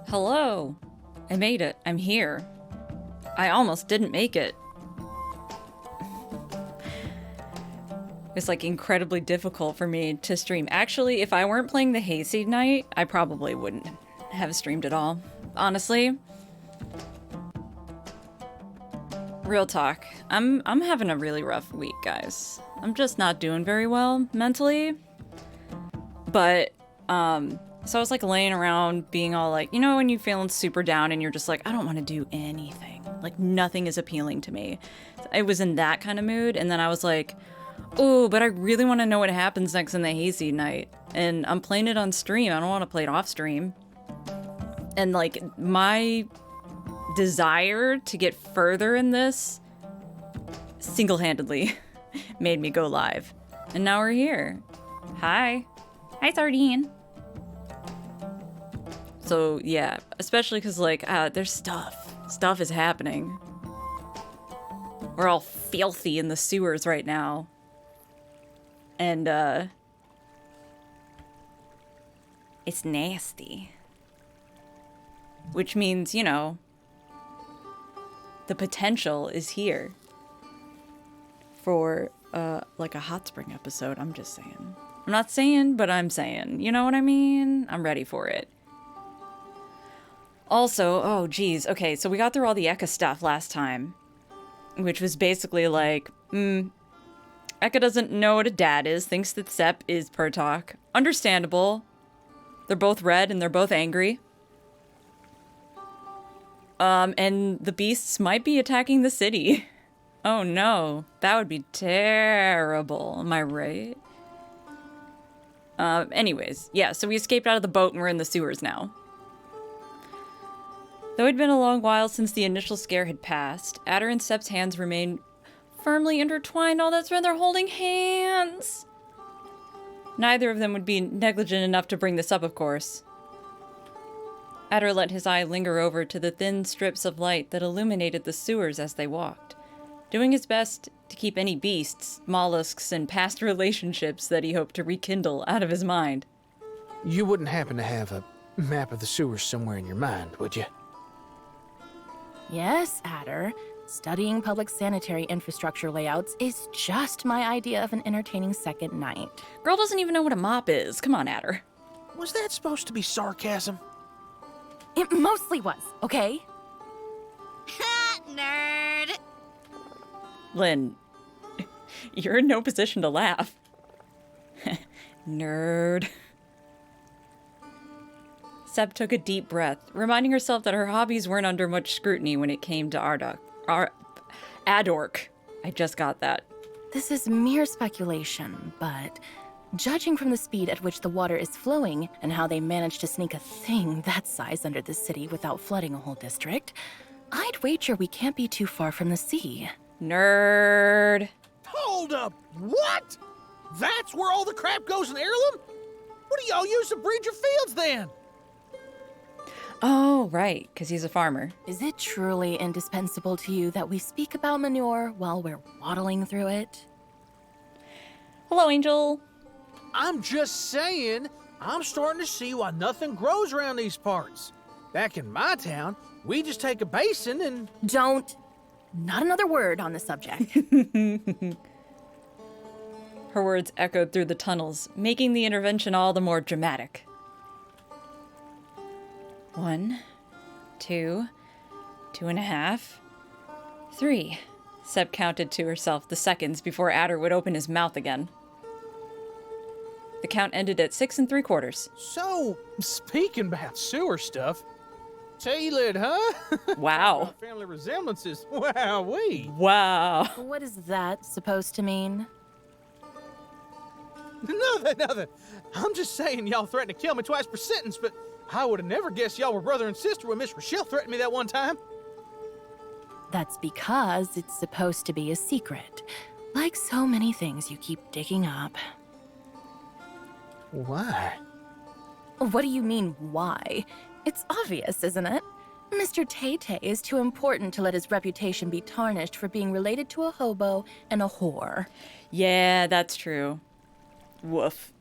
Hello. I made it. I'm here. I almost didn't make it. It's like incredibly difficult for me to stream. Actually, if I weren't playing the Hayseed night, I probably wouldn't have streamed at all. Honestly. Real talk. I'm having a really rough week, guys. I'm just not doing very well mentally. But so I was like laying around being all like, you know, when you're feeling super down and you're just like, I don't want to do anything. Like nothing is appealing to me. I was in that kind of mood, and then I was like, oh, but I really want to know what happens next in the Hayseed night. And I'm playing it on stream. I don't want to play it off stream. And like my desire to get further in this single-handedly made me go live. And now we're here. Hi. Hi, Sardine. So yeah, especially because like there's stuff is happening. We're all filthy in the sewers right now, and it's nasty, which means, you know, the potential is here for like a hot spring episode. I'm just saying. I'm not saying, but I'm saying, you know what I mean? I'm ready for it. Also, oh geez, okay, so we got through all the Eka stuff last time, which was basically like, Eka doesn't know what a dad is, thinks that Sep is Pertok. Understandable. They're both red and they're both angry. And the beasts might be attacking the city. Oh no, that would be terrible, am I right? Anyways, yeah, so we escaped out of the boat and we're in the sewers now. Though it had been a long while since the initial scare had passed, Adder and Sep's hands remained firmly intertwined. Oh, that's right, they're holding hands! Neither of them would be negligent enough to bring this up, of course. Adder let his eye linger over to the thin strips of light that illuminated the sewers as they walked, doing his best to keep any beasts, mollusks, and past relationships that he hoped to rekindle out of his mind. You wouldn't happen to have a map of the sewers somewhere in your mind, would you? Yes, Adder. Studying public sanitary infrastructure layouts is just my idea of an entertaining second night. Girl doesn't even know what a mop is. Come on, Adder. Was that supposed to be sarcasm? It mostly was, okay? Nerd! Lynn, you're in no position to laugh. Nerd. Sep took a deep breath, reminding herself that her hobbies weren't under much scrutiny when it came to Adork. I just got that. This is mere speculation, but judging from the speed at which the water is flowing and how they managed to sneak a thing that size under the city without flooding a whole district, I'd wager we can't be too far from the sea. Nerd. Hold up! What? That's where all the crap goes in heirloom? What do y'all use to breed your fields then? Oh, right, because he's a farmer. Is it truly indispensable to you that we speak about manure while we're waddling through it? Hello, Angel. I'm just saying, I'm starting to see why nothing grows around these parts. Back in my town, we just take a basin and... Not another word on the subject. Her words echoed through the tunnels, making the intervention all the more dramatic. 1, 2, 2.5, 3. Sep counted to herself the seconds before Adder would open his mouth again. The count ended at 6 3/4. So, speaking about sewer stuff, Taylor, huh? Wow. Family resemblances. Wow-wee. Wow. What is that supposed to mean? Nothing. I'm just saying y'all threatened to kill me twice per sentence, but I would have never guessed y'all were brother and sister when Miss Rochelle threatened me that one time. That's because it's supposed to be a secret. Like so many things you keep digging up. Why? What do you mean, why? It's obvious, isn't it? Mr. Tay-Tay is too important to let his reputation be tarnished for being related to a hobo and a whore. Yeah, that's true. Woof.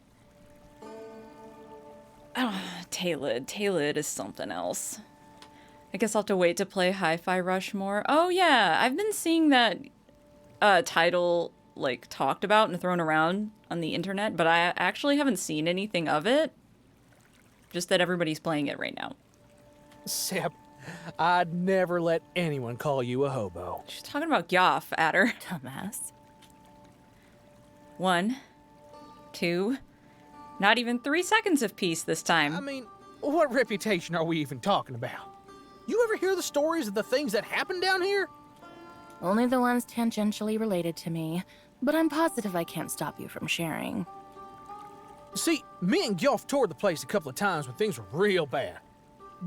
Taylid is something else. I guess I'll have to wait to play Hi-Fi Rush more. Oh yeah, I've been seeing that title like talked about and thrown around on the internet, but I actually haven't seen anything of it. Just that everybody's playing it right now. Sep, I'd never let anyone call you a hobo. She's talking about Yoff, Adder. Dumbass. 1, 2, not even 3 seconds of peace this time. I mean, what reputation are we even talking about? You ever hear the stories of the things that happen down here? Only the ones tangentially related to me, but I'm positive I can't stop you from sharing. See, me and Gilf toured the place a couple of times when things were real bad.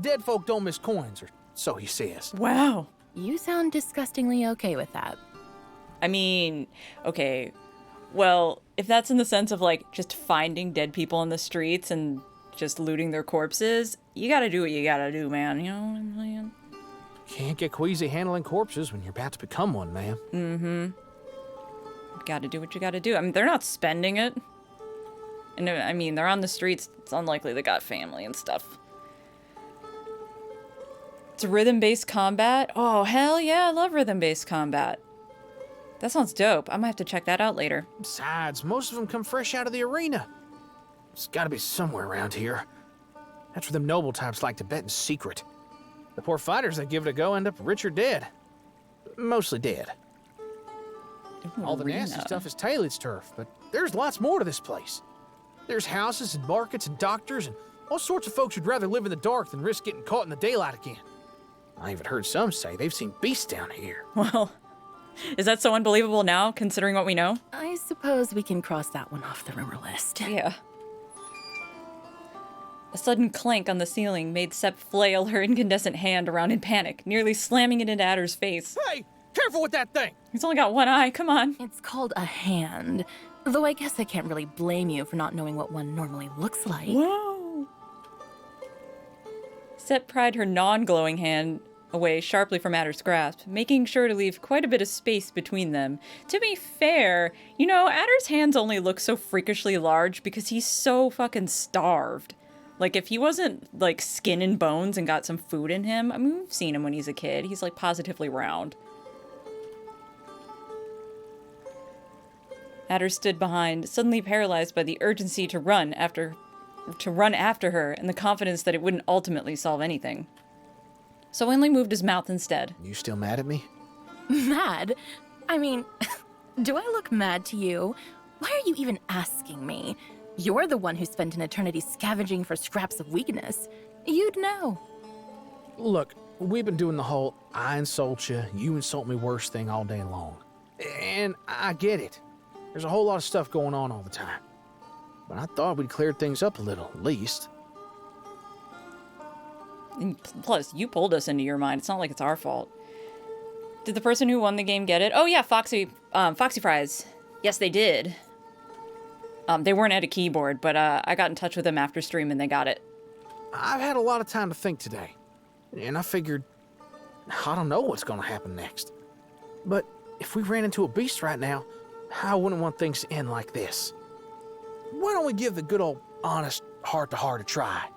Dead folk don't miss coins, or so he says. Wow. You sound disgustingly okay with that. I mean, okay, well, if that's in the sense of like just finding dead people in the streets and just looting their corpses, you gotta do what you gotta do, man. You know what I'm saying? Can't get queasy handling corpses when you're about to become one, man. You gotta do what you gotta do. I mean, they're not spending it. And I mean, they're on the streets. It's unlikely they got family and stuff. It's rhythm-based combat. Oh, hell yeah, I love rhythm-based combat. That sounds dope. I might have to check that out later. Besides, most of them come fresh out of the arena. It's gotta be somewhere around here. That's where them noble types like to bet in secret. The poor fighters that give it a go end up rich or dead. Mostly dead. Ooh, All the nasty stuff is Taylor's turf, but there's lots more to this place. There's houses and markets and doctors and all sorts of folks who'd rather live in the dark than risk getting caught in the daylight again. I even heard some say they've seen beasts down here. Well, is that so unbelievable now, considering what we know? I suppose we can cross that one off the rumor list. Yeah. A sudden clank on the ceiling made Sep flail her incandescent hand around in panic, nearly slamming it into Adder's face. Hey, careful with that thing! He's only got one eye, come on. It's called a hand. Though I guess I can't really blame you for not knowing what one normally looks like. Whoa. Sep pried her non-glowing hand away sharply from Adder's grasp, making sure to leave quite a bit of space between them. To be fair, you know, Adder's hands only look so freakishly large because he's so fucking starved. Like, if he wasn't, like, skin and bones and got some food in him, I mean, we've seen him when he's a kid. He's, like, positively round. Adder stood behind, suddenly paralyzed by the urgency to run after her and the confidence that it wouldn't ultimately solve anything. So Winley moved his mouth instead. You still mad at me? Mad? I mean, do I look mad to you? Why are you even asking me? You're the one who spent an eternity scavenging for scraps of weakness. You'd know. Look, we've been doing the whole I insult you insult me worse thing all day long. And I get it. There's a whole lot of stuff going on all the time. But I thought we'd cleared things up a little, at least. And plus, you pulled us into your mind. It's not like it's our fault. Did the person who won the game get it? Oh yeah, Foxy Fries. Yes, they did. They weren't at a keyboard, but I got in touch with them after stream and they got it. I've had a lot of time to think today. And I figured, I don't know what's gonna happen next. But if we ran into a beast right now, I wouldn't want things to end like this. Why don't we give the good old honest heart-to-heart a try?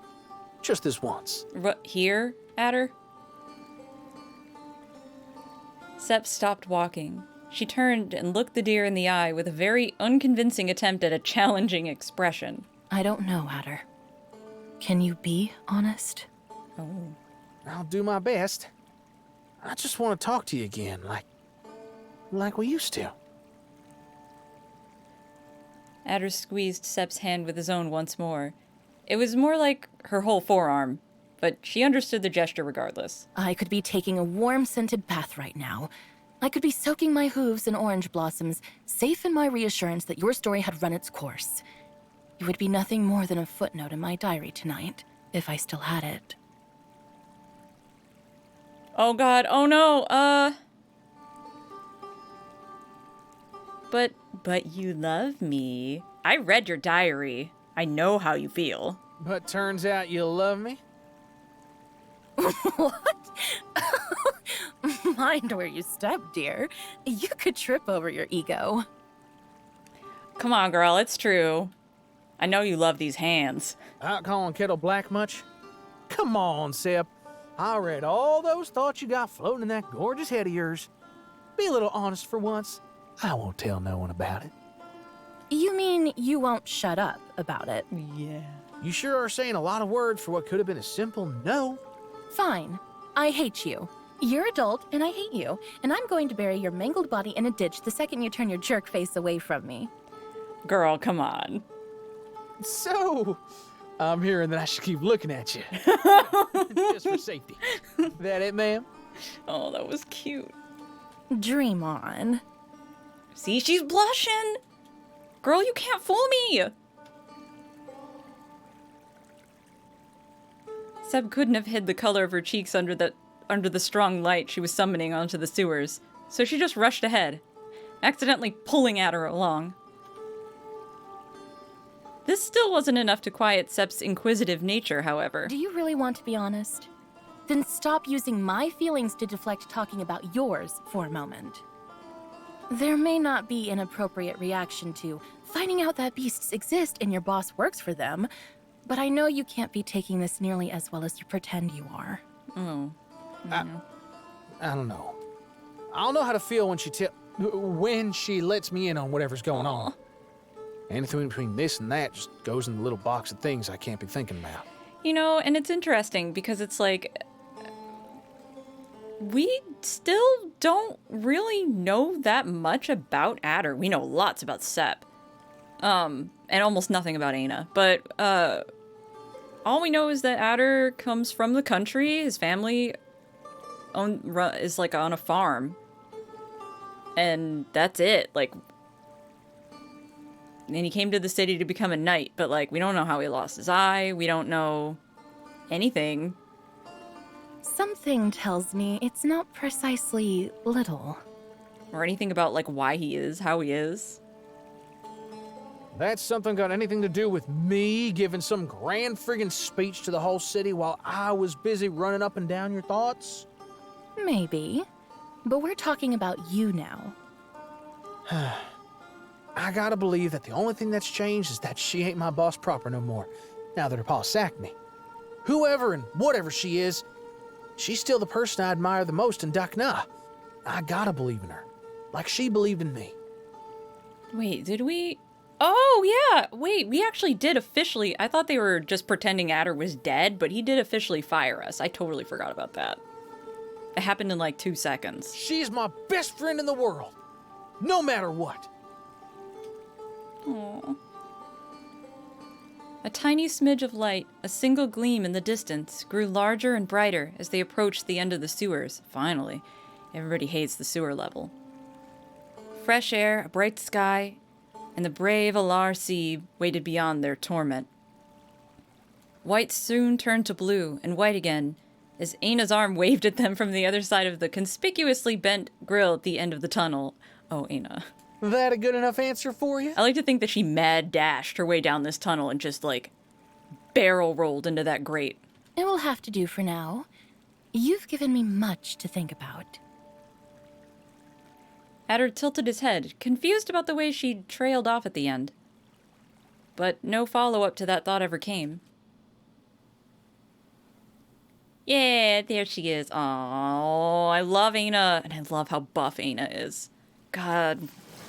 Just this once. Here, Adder? Sep stopped walking. She turned and looked the deer in the eye with a very unconvincing attempt at a challenging expression. I don't know, Adder. Can you be honest? Oh. I'll do my best. I just want to talk to you again, like we used to. Adder squeezed Sep's hand with his own once more. It was more like her whole forearm, but she understood the gesture regardless. I could be taking a warm-scented bath right now. I could be soaking my hooves in orange blossoms, safe in my reassurance that your story had run its course. It would be nothing more than a footnote in my diary tonight, if I still had it. Oh god, oh no, But you love me. I read your diary. I know how you feel. But turns out you love me? What? Mind where you step, dear. You could trip over your ego. Come on, girl, it's true. I know you love these hands. Out calling kettle black much? Come on, Sep. I read all those thoughts you got floating in that gorgeous head of yours. Be a little honest for once. I won't tell no one about it. You mean you won't shut up about it? Yeah. You sure are saying a lot of words for what could have been a simple no. Fine. I hate you. You're adult, and I hate you. And I'm going to bury your mangled body in a ditch the second you turn your jerk face away from me. Girl, come on. So, I'm hearing that I should keep looking at you. Just for safety. That it, ma'am? Oh, that was cute. Dream on. See, she's blushing. Girl, you can't fool me. Seb couldn't have hid the color of her cheeks under the strong light she was summoning onto the sewers, so she just rushed ahead, accidentally pulling Adder along. This still wasn't enough to quiet Seb's inquisitive nature, however. Do you really want to be honest? Then stop using my feelings to deflect talking about yours for a moment. There may not be an appropriate reaction to finding out that beasts exist and your boss works for them, but I know you can't be taking this nearly as well as you pretend you are. Oh. I don't know. I don't know how to feel when she lets me in on whatever's going on. Anything between this and that just goes in the little box of things I can't be thinking about. You know, and it's interesting because it's like, we still don't really know that much about Adder. We know lots about Sep. And almost nothing about Aina. But, all we know is that Adder comes from the country. His family is, like, on a farm. And that's it. Like, and he came to the city to become a knight. But, like, we don't know how he lost his eye. We don't know anything. Something tells me it's not precisely little. Or anything about, like, why he is, how he is. That's something got anything to do with me giving some grand friggin' speech to the whole city while I was busy running up and down your thoughts? Maybe. But we're talking about you now. I gotta believe that the only thing that's changed is that she ain't my boss proper no more, now that her pa sacked me. Whoever and whatever she is, she's still the person I admire the most in Dakna. I gotta believe in her, like she believed in me. Wait, did we... Oh, yeah! Wait, we actually did officially... I thought they were just pretending Adder was dead, but he did officially fire us. I totally forgot about that. It happened in like 2 seconds. She's my best friend in the world, no matter what. Aww. A tiny smidge of light, a single gleam in the distance, grew larger and brighter as they approached the end of the sewers. Finally. Everybody hates the sewer level. Fresh air, a bright sky, and the brave Alar Sea waited beyond their torment. White soon turned to blue, and white again, as Aina's arm waved at them from the other side of the conspicuously bent grill at the end of the tunnel. Oh, Aina. That a good enough answer for you? I like to think that she mad dashed her way down this tunnel and just, like, barrel rolled into that grate. It will have to do for now. You've given me much to think about. Adder tilted his head, confused about the way she trailed off at the end. But no follow-up to that thought ever came. Yeah, there she is. Oh, I love Aina, and I love how buff Aina is. God,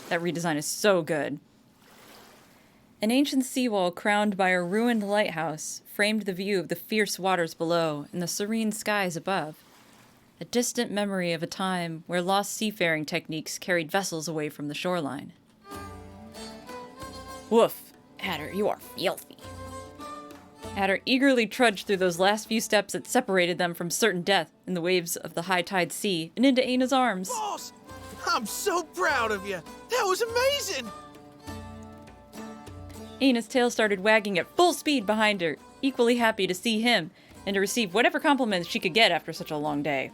that redesign is so good. An ancient seawall crowned by a ruined lighthouse framed the view of the fierce waters below and the serene skies above. A distant memory of a time where lost seafaring techniques carried vessels away from the shoreline. Woof, Adder, you are filthy. Adder eagerly trudged through those last few steps that separated them from certain death in the waves of the high-tide sea and into Aina's arms. Boss, I'm so proud of you. That was amazing. Aina's tail started wagging at full speed behind her, equally happy to see him and to receive whatever compliments she could get after such a long day.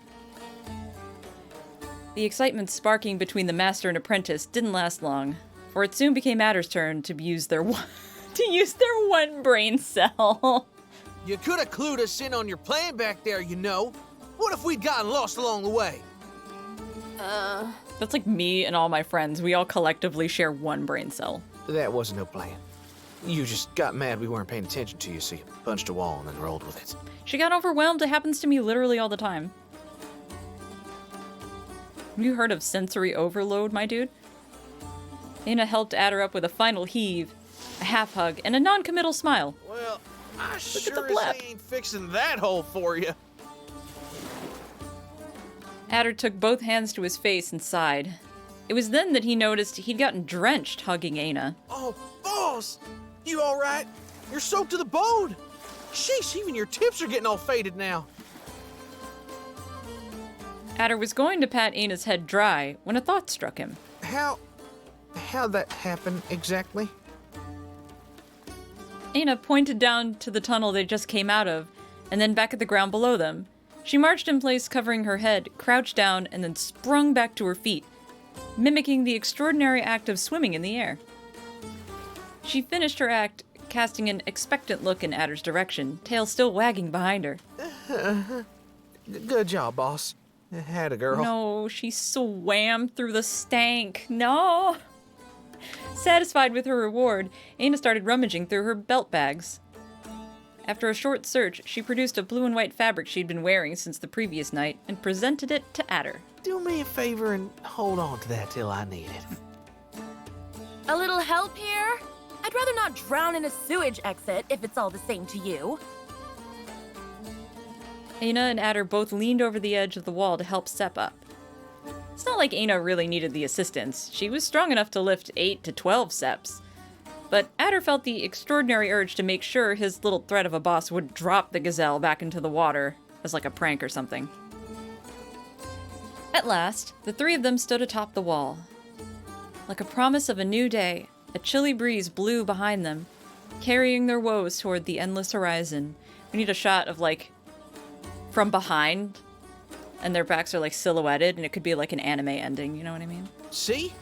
The excitement sparking between the master and apprentice didn't last long, for it soon became Adder's turn to use their one brain cell. You could have clued us in on your plan back there, you know. What if we'd gotten lost along the way? That's like me and all my friends. We all collectively share one brain cell. That wasn't no plan. You just got mad we weren't paying attention to you, so you punched a wall and then rolled with it. She got overwhelmed. It happens to me literally all the time. Have you heard of sensory overload, my dude? Aina helped add her up with a final heave, a half hug, and a non-committal smile. Well, I at sure the as blep. ain't fixing that hole for you. Adder took both hands to his face and sighed. It was then that he noticed he'd gotten drenched hugging Aina. Oh, boss! You all right? You're soaked to the bone! Sheesh, even your tips are getting all faded now. Adder was going to pat Aina's head dry when a thought struck him. How'd that happen exactly? Aina pointed down to the tunnel they just came out of, and then back at the ground below them. She marched in place, covering her head, crouched down, and then sprung back to her feet, mimicking the extraordinary act of swimming in the air. She finished her act, casting an expectant look in Adder's direction, tail still wagging behind her. Good job, boss. Had a girl. No, she swam through the stank. No! Satisfied with her reward, Aina started rummaging through her belt bags. After a short search, she produced a blue and white fabric she'd been wearing since the previous night and presented it to Adder. Do me a favor and hold on to that till I need it. A little help here? I'd rather not drown in a sewage exit if it's all the same to you. Aina and Adder both leaned over the edge of the wall to help Sepp up. It's not like Aina really needed the assistance. She was strong enough to lift 8 to 12 Sepps. But Adder felt the extraordinary urge to make sure his little threat of a boss would drop the gazelle back into the water as like a prank or something. At last, the three of them stood atop the wall. Like a promise of a new day, a chilly breeze blew behind them, carrying their woes toward the endless horizon. We need a shot of, like, from behind, and their backs are, like, silhouetted, and it could be, like, an anime ending, you know what I mean? See?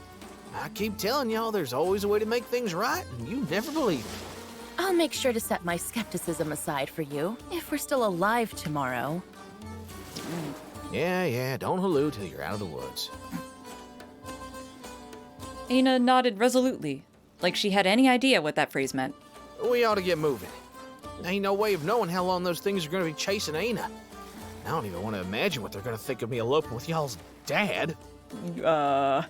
I keep telling y'all there's always a way to make things right, and you never believe me. I'll make sure to set my skepticism aside for you, if we're still alive tomorrow. Yeah, don't hallucinate till you're out of the woods. Aina nodded resolutely, like she had any idea what that phrase meant. We ought to get moving. Ain't no way of knowing how long those things are going to be chasing Aina. I don't even want to imagine what they're going to think of me eloping with y'all's dad. The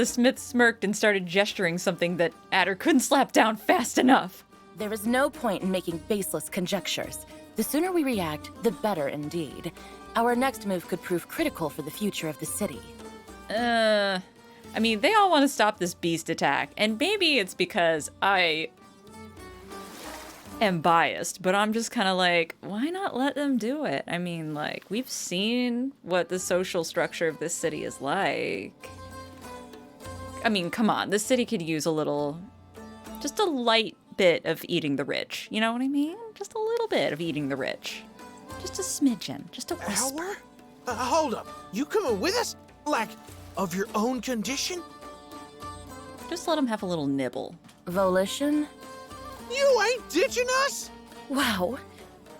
smith smirked and started gesturing something that Adder couldn't slap down fast enough. There is no point in making baseless conjectures. The sooner we react, the better indeed. Our next move could prove critical for the future of the city. I mean, they all want to stop this beast attack, and maybe it's because I am biased, but I'm just kind of like, why not let them do it? I mean, like, we've seen what the social structure of this city is like. I mean, come on, this city could use just a light bit of eating the rich. You know what I mean? Just a little bit of eating the rich. Just a smidgen, just a whisper. Hold up. You coming with us? Like, of your own condition? Just let them have a little nibble. Volition? You ain't ditching us? Wow.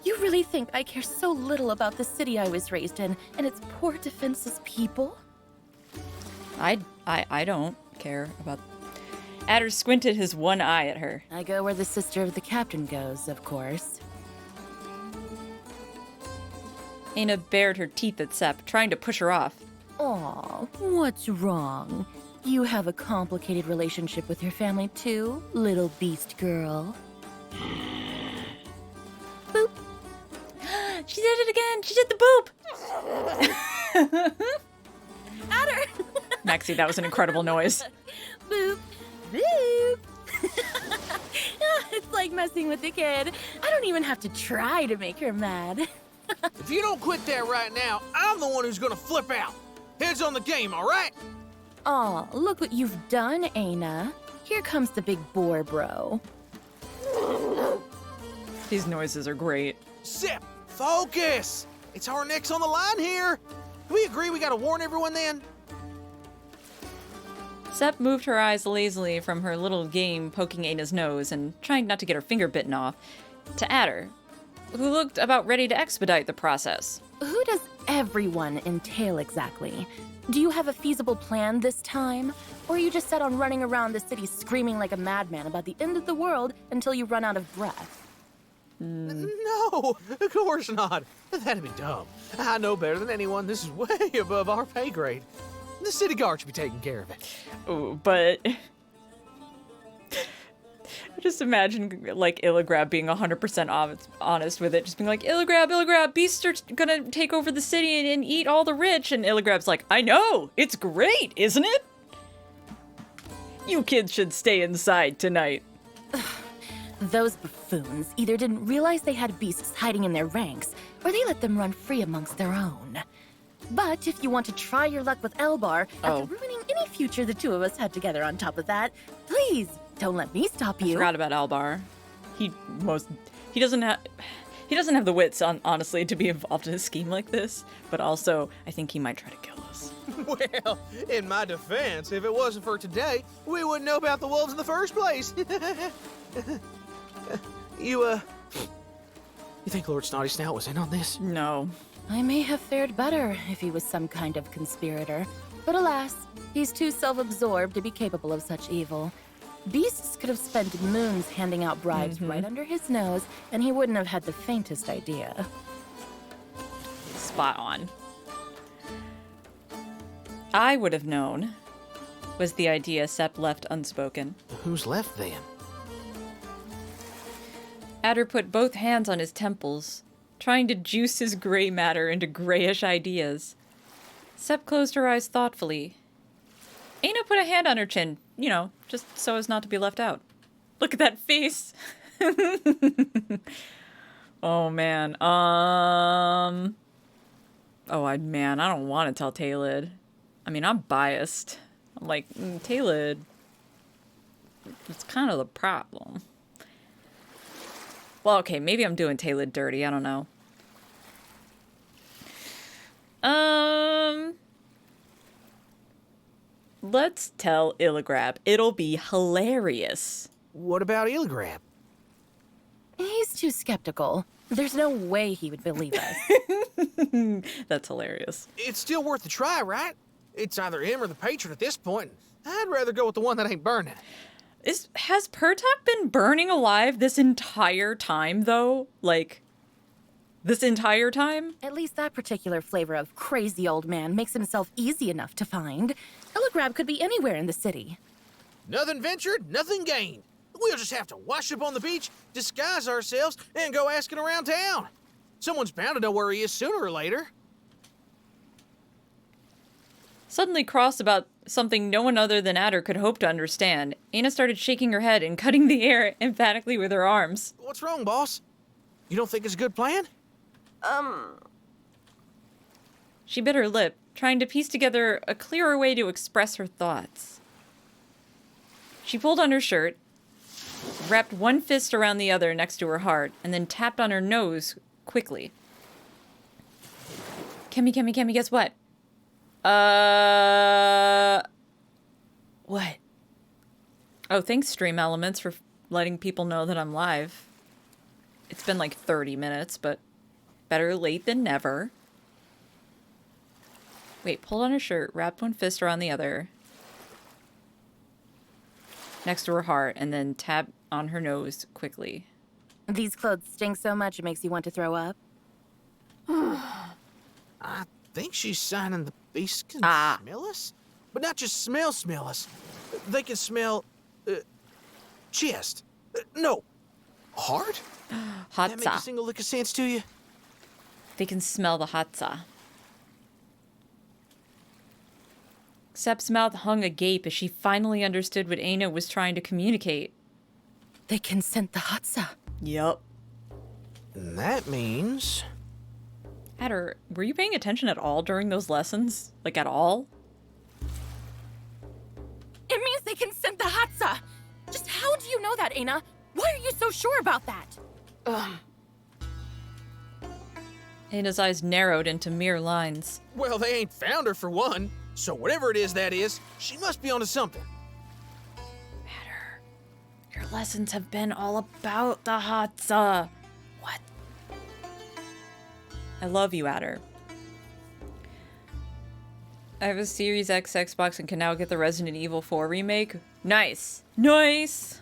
You really think I care so little about the city I was raised in and its poor defenseless people? I don't care about... Adder squinted his one eye at her. I go where the sister of the captain goes, of course. Aina bared her teeth at Sepp, trying to push her off. Aw, what's wrong? You have a complicated relationship with your family too, little beast girl. Boop. She did it again! She did the boop! Adder! Maxie, that was an incredible noise. Boop. Boop. It's like messing with a kid. I don't even have to try to make her mad. If you don't quit that right now, I'm the one who's gonna flip out. Heads on the game, all right? Aw, look what you've done, Aina. Here comes the big boar bro. These noises are great. Sip, focus. It's our necks on the line here. Do we agree we gotta warn everyone then? Sepp moved her eyes lazily from her little game poking Aina's nose and trying not to get her finger bitten off, to Adder, who looked about ready to expedite the process. Who does everyone entail exactly? Do you have a feasible plan this time? Or are you just set on running around the city screaming like a madman about the end of the world until you run out of breath? No, of course not. That'd be dumb. I know better than anyone. This is way above our pay grade. The city guard should be taking care of it. Ooh, but just imagine like Illigrab being 100% honest with it, just being like, Illigrab, beasts are gonna take over the city and eat all the rich, and Illigrab's like, I know, it's great, isn't it? You kids should stay inside tonight. Those buffoons either didn't realize they had beasts hiding in their ranks, or they let them run free amongst their own. But if you want to try your luck with Elbar, after ruining any future the two of us had together on top of that, please don't let me stop you. I forgot about Elbar. He doesn't have the wits, honestly, to be involved in a scheme like this. But also, I think he might try to kill us. Well, in my defense, if it wasn't for today, we wouldn't know about the wolves in the first place. You think Lord Snotty Snout was in on this? No. I may have fared better if he was some kind of conspirator. But alas, he's too self-absorbed to be capable of such evil. Beasts could have spent moons handing out bribes right under his nose, and he wouldn't have had the faintest idea. Spot on. I would have known, was the idea Sepp left unspoken. Who's left then? Adder put both hands on his temples, trying to juice his gray matter into grayish ideas. Sepp closed her eyes thoughtfully. Aina put a hand on her chin, you know, just so as not to be left out. Look at that face! Oh, man. I don't want to tell Talid. I mean, I'm biased. I'm like, Talid, it's kind of the problem. Well, okay, maybe I'm doing Talid dirty, I don't know. Let's tell Illigrab. It'll be hilarious. What about Illigrab? He's too skeptical. There's no way he would believe us. That's hilarious. It's still worth a try, right? It's either him or the patron at this point. I'd rather go with the one that ain't burning. Has Pertok been burning alive this entire time, though? Like, this entire time? At least that particular flavor of crazy old man makes himself easy enough to find. Illigrab could be anywhere in the city. Nothing ventured, nothing gained. We'll just have to wash up on the beach, disguise ourselves, and go asking around town. Someone's bound to know where he is sooner or later. Suddenly cross about something no one other than Adder could hope to understand, Aina started shaking her head and cutting the air emphatically with her arms. What's wrong, boss? You don't think it's a good plan? She bit her lip, trying to piece together a clearer way to express her thoughts. She pulled on her shirt, wrapped one fist around the other next to her heart, and then tapped on her nose quickly. Kemi, guess what? What? Oh, thanks, Stream Elements, for letting people know that I'm live. It's been like 30 minutes, but better late than never. Wait, pulled on her shirt, wrapped one fist around the other, next to her heart, and then tapped on her nose quickly. These clothes stink so much it makes you want to throw up. I think she's signing the beasts can smell us. But not just smell us. They can smell, chest. No, heart? That make a Hatsa. single lick of sense to you? They can smell the hatsa. Sepp's mouth hung agape as she finally understood what Aina was trying to communicate. They can scent the hatsa. Yup. And that means... Adder, were you paying attention at all during those lessons? Like, at all? It means they can scent the hatsa. Just how do you know that, Aina? Why are you so sure about that? Aina's eyes narrowed into mere lines. Well, they ain't found her for one. So whatever it is that is, she must be onto something. Adder, your lessons have been all about the hatsa. What? I love you, Adder. I have a Series X Xbox and can now get the Resident Evil 4 remake. Nice. Nice!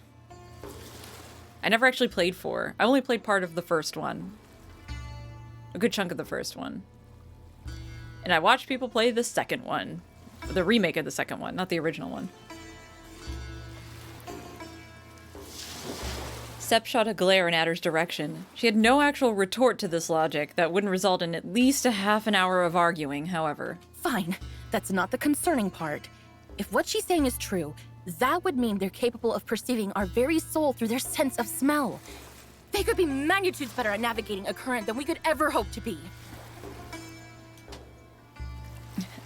I never actually played 4. I only played part of the first one. A good chunk of the first one. And I watched people play the second one. The remake of the second one, not the original one. Sep shot a glare in Adder's direction. She had no actual retort to this logic that wouldn't result in at least a half an hour of arguing, however. Fine. That's not the concerning part. If what she's saying is true, that would mean they're capable of perceiving our very soul through their sense of smell. They could be magnitudes better at navigating a current than we could ever hope to be.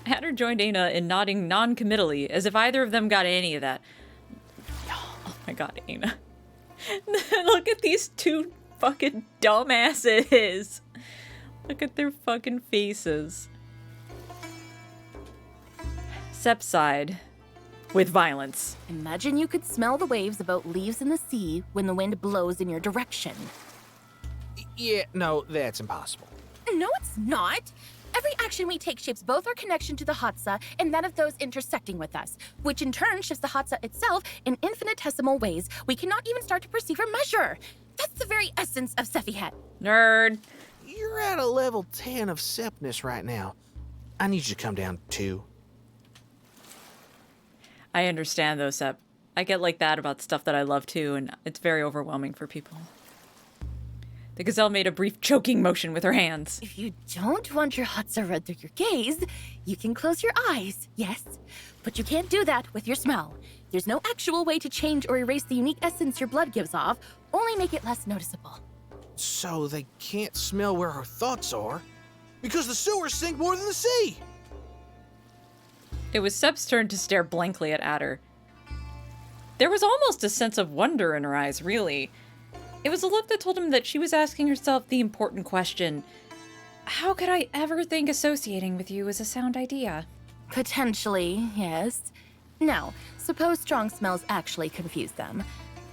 Adder joined Aina in nodding non-committally, as if either of them got any of that. Oh my god, Aina. Look at these two fucking dumbasses. Look at their fucking faces. Sep sighed. With violence. Imagine you could smell the waves about leaves in the sea when the wind blows in your direction. Yeah, no, that's impossible. No, it's not. Every action we take shapes both our connection to the Hatsa and that of those intersecting with us, which in turn shifts the Hatsa itself in infinitesimal ways we cannot even start to perceive or measure. That's the very essence of Sephihet. Nerd. You're at a level 10 of sepness right now. I need you to come down 2. I understand though, Sep. I get like that about stuff that I love too, and it's very overwhelming for people. The gazelle made a brief choking motion with her hands. If you don't want your Hatsa read through your gaze, you can close your eyes, yes. But you can't do that with your smell. There's no actual way to change or erase the unique essence your blood gives off, only make it less noticeable. So they can't smell where her thoughts are? Because the sewers sink more than the sea! It was Sep's turn to stare blankly at Adder. There was almost a sense of wonder in her eyes, really. It was a look that told him that she was asking herself the important question, how could I ever think associating with you is a sound idea? Potentially, yes. Now, suppose strong smells actually confuse them.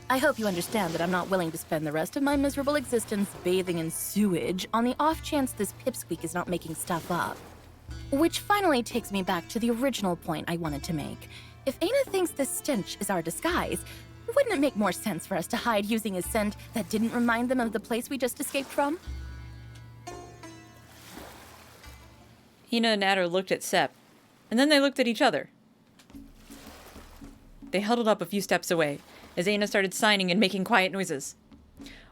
I hope you understand that I'm not willing to spend the rest of my miserable existence bathing in sewage on the off chance this pipsqueak is not making stuff up. Which finally takes me back to the original point I wanted to make. If Aina thinks this stench is our disguise, wouldn't it make more sense for us to hide using a scent that didn't remind them of the place we just escaped from? Aina and Adder looked at Sep, and then they looked at each other. They huddled up a few steps away, as Aina started signing and making quiet noises.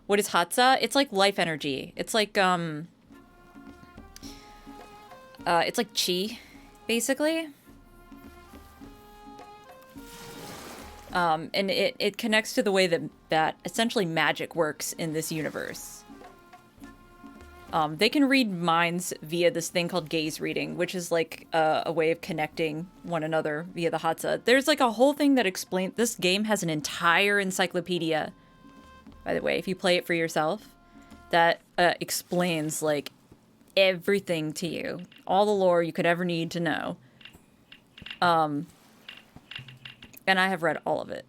What is Hatsa? It's like life energy. It's like chi, basically. And it connects to the way that essentially magic works in this universe. They can read minds via this thing called gaze reading, which is like a way of connecting one another via the Hatsa. There's like a whole thing that explains... This game has an entire encyclopedia, by the way, if you play it for yourself, that explains like everything to you. All the lore you could ever need to know. And I have read all of it.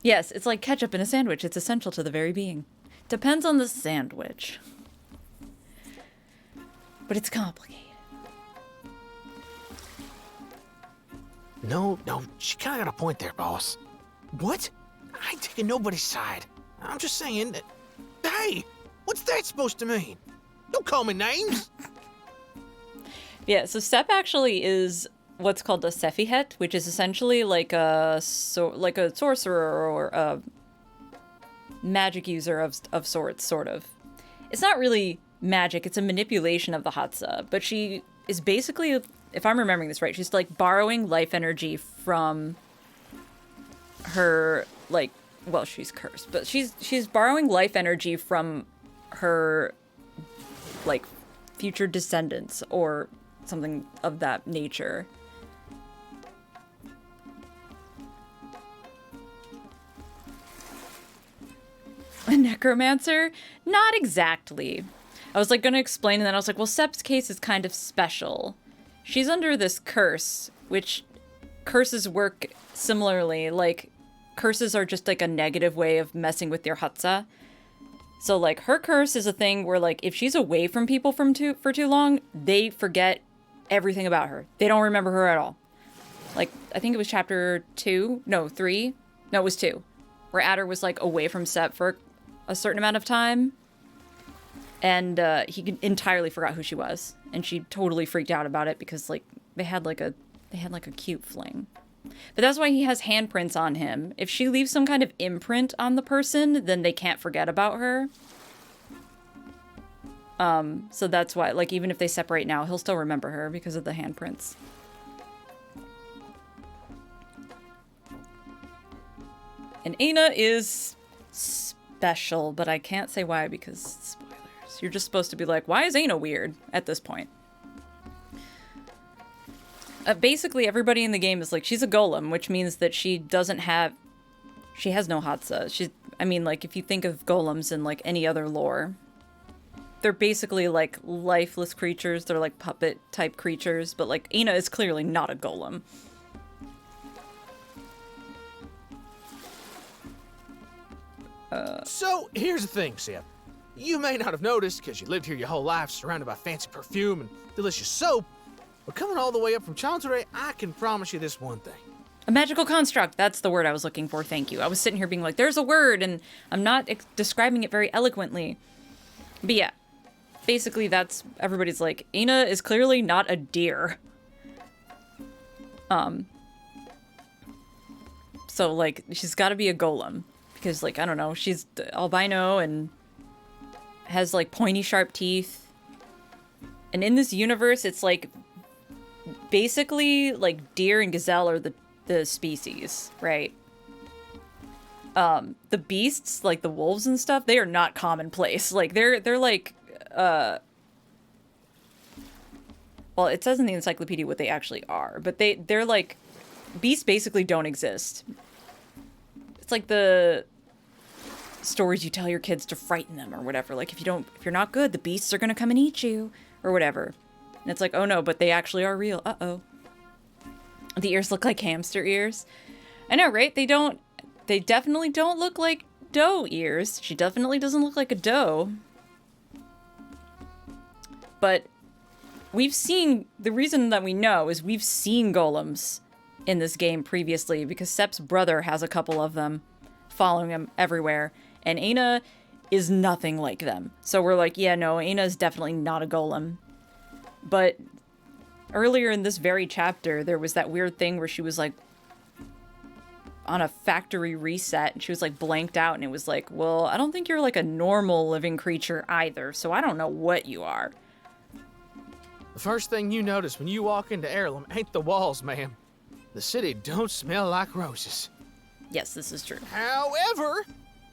Yes, it's like ketchup in a sandwich. It's essential to the very being. Depends on the sandwich. But it's complicated. No, she kind of got a point there, boss. What? I ain't taking nobody's side. I'm just saying that... Hey, what's that supposed to mean? Don't call me names! Yeah, so Sep actually is what's called a Sephihet, which is essentially like a sorcerer or a magic user of sorts, sort of. It's not really magic, it's a manipulation of the Hatsa, but she is basically, if I'm remembering this right, she's like borrowing life energy from her, like, well, she's cursed, but she's borrowing life energy from her, like, future descendants or something of that nature. A necromancer? Not exactly. I was like gonna explain, and then I was like, well, Sep's case is kind of special. She's under this curse, which curses work similarly. Like, curses are just like a negative way of messing with your Hatsa. So, like, her curse is a thing where, like, if she's away from people for too long, they forget everything about her. They don't remember her at all. Like, I think it was chapter 2. No, 3. No, it was 2. Where Adder was, like, away from Sep for a certain amount of time. And he entirely forgot who she was. And she totally freaked out about it because, like, they had like a cute fling. But that's why he has handprints on him. If she leaves some kind of imprint on the person, then they can't forget about her. So that's why, like, even if they separate now, he'll still remember her because of the handprints. And Aina is special, but I can't say why because spoilers. You're just supposed to be like, why is Aina weird at this point? Basically, everybody in the game is like, she's a golem, which means that she has no Hatsa. I mean, like, if you think of golems in, like, any other lore, they're basically, like, lifeless creatures. They're, like, puppet-type creatures, but, like, Aina is clearly not a golem. So, here's the thing, Seth. You may not have noticed, because you lived here your whole life surrounded by fancy perfume and delicious soap, but coming all the way up from Chantore, I can promise you this one thing. A magical construct. That's the word I was looking for. Thank you. I was sitting here being like, there's a word, and I'm not describing it very eloquently. But yeah, basically that's, everybody's like, Aina is clearly not a deer. So, like, she's got to be a golem. Because, like, I don't know, she's albino and has, like, pointy, sharp teeth. And in this universe, it's, like, basically, like, deer and gazelle are the species, right? The beasts, like the wolves and stuff, they are not commonplace. Like, they're like, well, it says in the encyclopedia what they actually are, but they're like, beasts basically don't exist. It's like the stories you tell your kids to frighten them or whatever. Like, if you're not good, the beasts are gonna come and eat you or whatever. And it's like, oh no, but they actually are real. Uh-oh. The ears look like hamster ears. I know, right? They definitely don't look like doe ears. She definitely doesn't look like a doe. But the reason that we know is we've seen golems in this game previously because Sep's brother has a couple of them following him everywhere. And Aina is nothing like them. So we're like, yeah, no, Aina is definitely not a golem. But earlier in this very chapter, there was that weird thing where she was like on a factory reset and she was like blanked out and it was like, well, I don't think you're like a normal living creature either, so I don't know what you are. The first thing you notice when you walk into Heirloom ain't the walls, ma'am. The city don't smell like roses. Yes, this is true. However,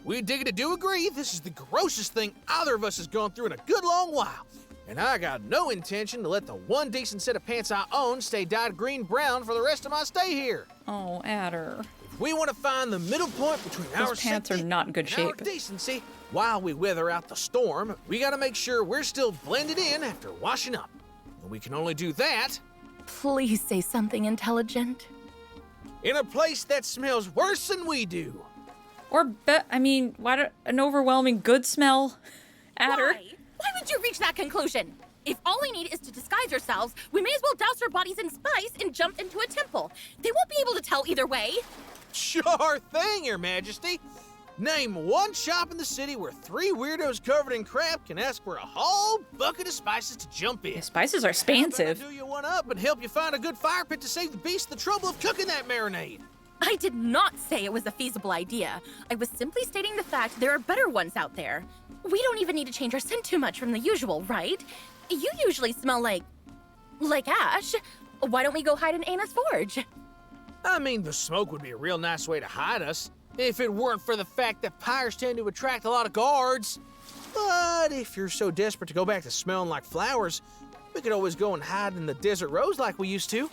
we diggity do agree this is the grossest thing either of us has gone through in a good long while. And I got no intention to let the one decent set of pants I own stay dyed green-brown for the rest of my stay here. Oh, Adder. If we want to find the middle point between our Those pants are safety not in good and our shape. decency, while we weather out the storm, we gotta make sure we're still blended in after washing up. And we can only do that Please say something intelligent. in a place that smells worse than we do. Or, an overwhelming good smell, Adder. Why? Why would you reach that conclusion? If all we need is to disguise ourselves, we may as well douse our bodies in spice and jump into a temple. They won't be able to tell either way. Sure thing, Your Majesty. Name one shop in the city where 3 weirdos covered in crap can ask for a whole bucket of spices to jump in. The spices are expensive. How about I do you one up and help you find a good fire pit to save the beast the trouble of cooking that marinade? I did not say it was a feasible idea. I was simply stating the fact there are better ones out there. We don't even need to change our scent too much from the usual, right? You usually smell like ash. Why don't we go hide in Aina's forge? I mean, the smoke would be a real nice way to hide us, if it weren't for the fact that pyres tend to attract a lot of guards. But if you're so desperate to go back to smelling like flowers, we could always go and hide in the desert rose like we used to.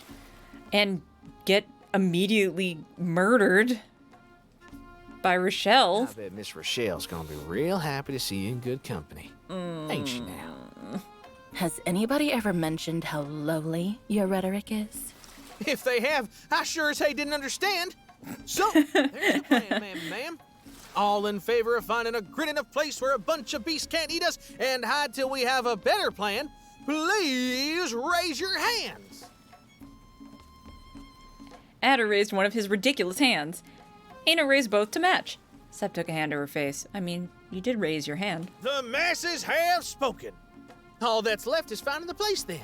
And get immediately murdered by Rochelle. I bet Miss Rochelle's gonna be real happy to see you in good company. Ain't she now? Has anybody ever mentioned how lowly your rhetoric is? If they have, I sure as hey didn't understand. So, there's the plan, ma'am. All in favor of finding a grid enough place where a bunch of beasts can't eat us and hide till we have a better plan, please raise your hands. Adder raised one of his ridiculous hands. Aina raised both to match. Sep took a hand to her face. I mean, you did raise your hand. The masses have spoken. All that's left is finding the place then.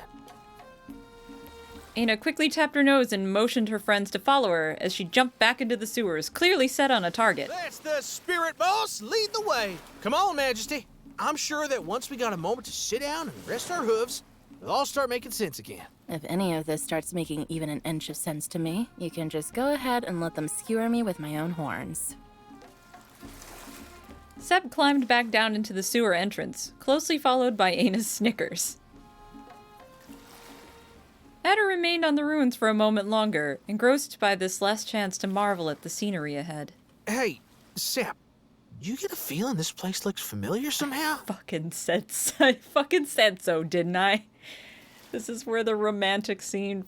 Aina quickly tapped her nose and motioned her friends to follow her as she jumped back into the sewers, clearly set on a target. That's the spirit, boss. Lead the way. Come on, Majesty. I'm sure that once we got a moment to sit down and rest our hooves, it'll all start making sense again. If any of this starts making even an inch of sense to me, you can just go ahead and let them skewer me with my own horns. Sep climbed back down into the sewer entrance, closely followed by Aina's snickers. Adder remained on the ruins for a moment longer, engrossed by this last chance to marvel at the scenery ahead. Hey, Sep, you get a feeling this place looks familiar somehow? I fucking said so, didn't I? This is where the romantic scene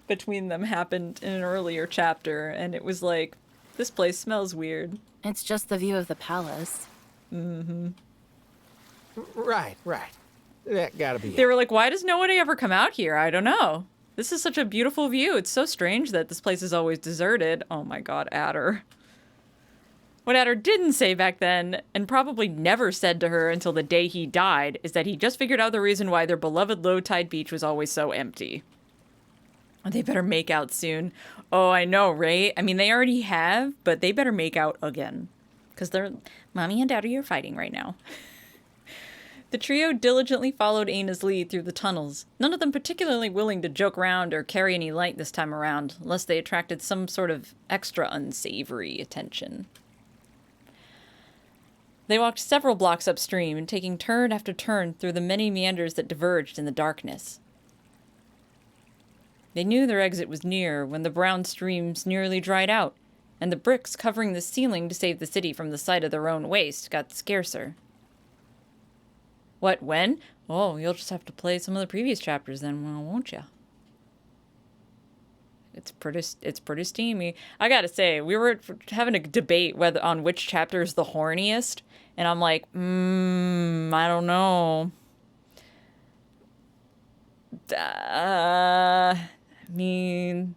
between them happened in an earlier chapter, and it was like, this place smells weird. It's just the view of the palace. Mm-hmm. Right. That gotta be They were like, why does nobody ever come out here? I don't know. This is such a beautiful view. It's so strange that this place is always deserted. Oh my god, Adder. What Adder didn't say back then, and probably never said to her until the day he died, is that he just figured out the reason why their beloved low-tide beach was always so empty. They better make out soon. Oh, I know, right? I mean, they already have, but they better make out again. Because Mommy and Daddy are fighting right now. The trio diligently followed Aina's lead through the tunnels, none of them particularly willing to joke around or carry any light this time around, lest they attracted some sort of extra unsavory attention. They walked several blocks upstream, and taking turn after turn through the many meanders that diverged in the darkness. They knew their exit was near when the brown streams nearly dried out, and the bricks covering the ceiling to save the city from the sight of their own waste got scarcer. What, when? Oh, you'll just have to play some of the previous chapters then, well, won't you? It's pretty steamy. I gotta say, we were having a debate on which chapter is the horniest, and I'm like, I don't know. I mean,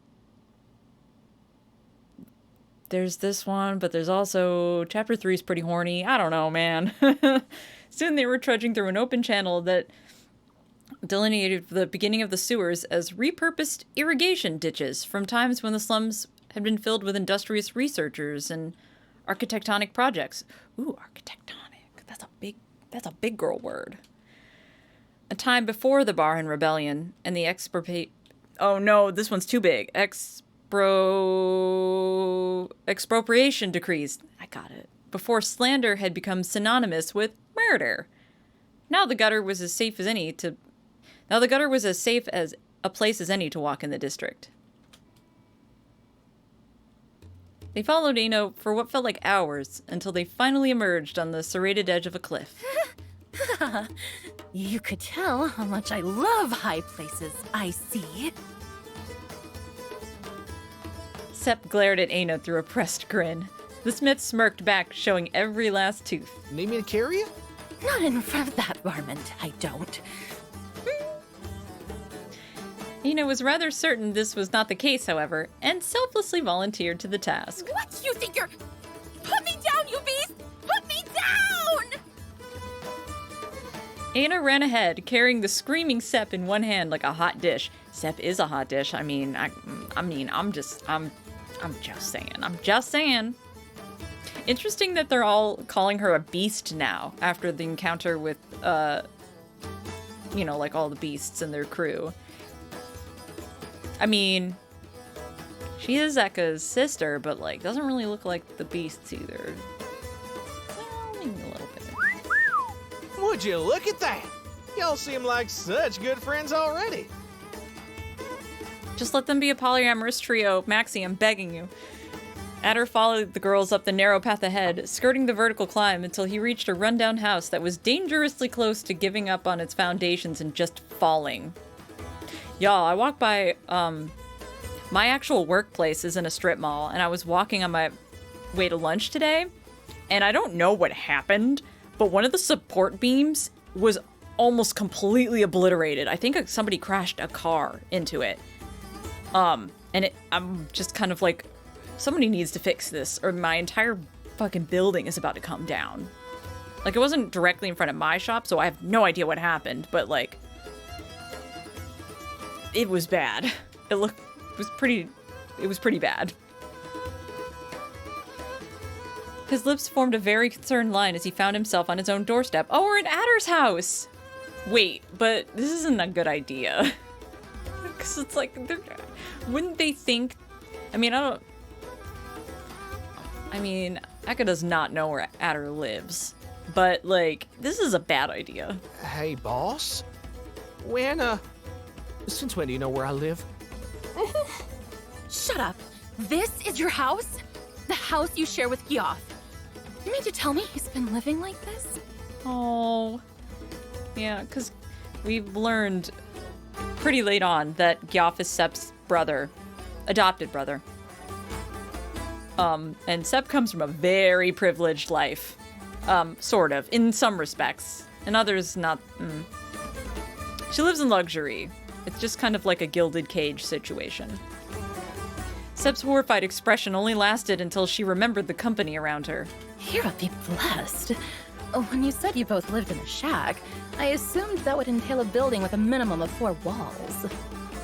there's this one, but there's also chapter 3 is pretty horny. I don't know, man. Soon they were trudging through an open channel that delineated the beginning of the sewers as repurposed irrigation ditches from times when the slums had been filled with industrious researchers and architectonic projects. Ooh, architectonic. That's a big girl word. A time before the Barhan Rebellion and the oh no, this one's too big. Expropriation decrees. I got it. Before slander had become synonymous with murder. Now the gutter was as safe as a place as any to walk in the district. They followed Aina for what felt like hours until they finally emerged on the serrated edge of a cliff. You could tell how much I love high places, I see. Sep glared at Aina through a pressed grin. The smith smirked back, showing every last tooth. Need me to carry you? Not in front of that varmint, I don't. Aina was rather certain this was not the case, however, and selflessly volunteered to the task. What? You think you're... Put me down, you beast! Put me down! Aina ran ahead, carrying the screaming Sep in one hand like a hot dish. Sep is a hot dish. I'm just saying. Interesting that they're all calling her a beast now after the encounter with, like all the beasts and their crew. I mean, she is Ekka's sister, but, doesn't really look like the beasts either. Well, maybe a little bit. Would you look at that? Y'all seem like such good friends already. Just let them be a polyamorous trio. Maxie, I'm begging you. Adder followed the girls up the narrow path ahead, skirting the vertical climb until he reached a rundown house that was dangerously close to giving up on its foundations and just falling. Y'all, I walked by, my actual workplace is in a strip mall, and I was walking on my way to lunch today, and I don't know what happened, but one of the support beams was almost completely obliterated. I think somebody crashed a car into it. I'm just kind of like, somebody needs to fix this, or my entire fucking building is about to come down. Like, it wasn't directly in front of my shop, so I have no idea what happened, but like, it was bad. It was pretty bad. His lips formed a very concerned line as he found himself on his own doorstep. Oh, we're in Adder's house! Wait, but this isn't a good idea. Because it's like, wouldn't they think... I mean, Eka does not know where Adder lives. But, like, this is a bad idea. Hey, boss. Since when do you know where I live? Shut up. This is your house? The house you share with Gyoff. You mean to tell me he's been living like this? Oh. Yeah, because we've learned pretty late on that Gyoff is Sep's brother. Adopted brother. And Sep comes from a very privileged life. Sort of, in some respects. In others, not. She lives in luxury. It's just kind of like a gilded cage situation. Sep's horrified expression only lasted until she remembered the company around her. You'll be blessed. When you said you both lived in a shack, I assumed that would entail a building with a minimum of 4 walls.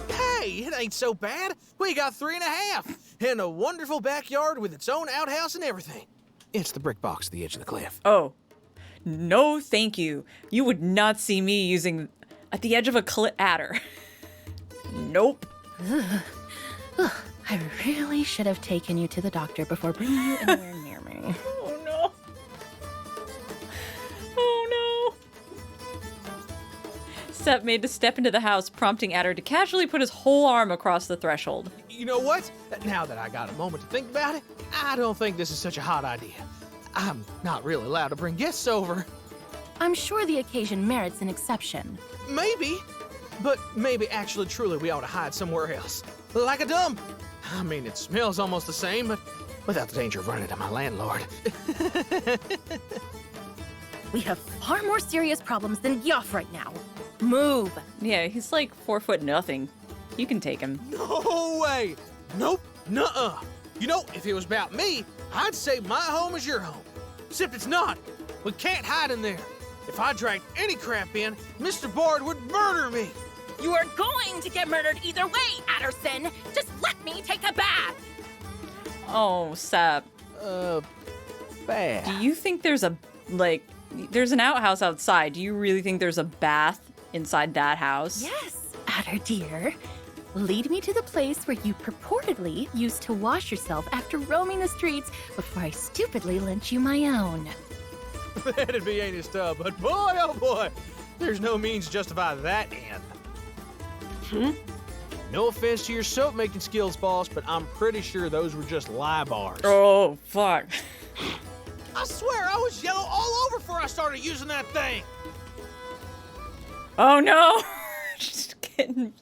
Hey, it ain't so bad. We got 3.5, and a wonderful backyard with its own outhouse and everything. It's the brick box at the edge of the cliff. Oh. No, thank you. You would not see me using at the edge of a adder. Nope. I really should have taken you to the doctor before bringing you anywhere near me. Oh no. Oh no. Sep made to step into the house, prompting Adder to casually put his whole arm across the threshold. You know what? Now that I got a moment to think about it, I don't think this is such a hot idea. I'm not really allowed to bring guests over. I'm sure the occasion merits an exception. Maybe. But maybe actually truly we ought to hide somewhere else. Like a dump. I mean, it smells almost the same, but without the danger of running into my landlord. We have far more serious problems than Gyoff right now. Move! Yeah, he's like 4 nothing. You can take him. No way! Nope, nuh-uh. You know, if it was about me, I'd say my home is your home. Except it's not. We can't hide in there. If I drank any crap in, Mr. Bard would murder me. You are going to get murdered either way, Adderson! Just let me take a bath! Oh, Sep. Bad. Do you think there's there's an outhouse outside. Do you really think there's a bath inside that house? Yes, Adder dear. Lead me to the place where you purportedly used to wash yourself after roaming the streets before I stupidly lent you my own. That'd be ain't his stuff, but boy, oh boy, there's no means to justify that end. No offense to your soap-making skills, boss, but I'm pretty sure those were just lye bars. Oh, fuck. I swear I was yellow all over before I started using that thing. Oh no! Just kidding.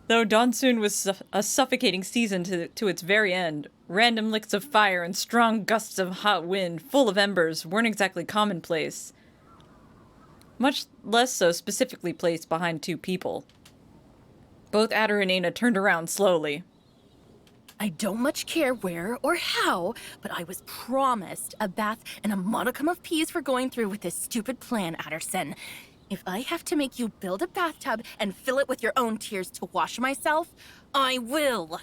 Though Donsoon was a suffocating season to its very end, random licks of fire and strong gusts of hot wind full of embers weren't exactly commonplace. Much less so specifically placed behind 2 people. Both Adder and Aina turned around slowly. I don't much care where or how, but I was promised a bath and a modicum of peace for going through with this stupid plan, Adderson. If I have to make you build a bathtub and fill it with your own tears to wash myself, I will.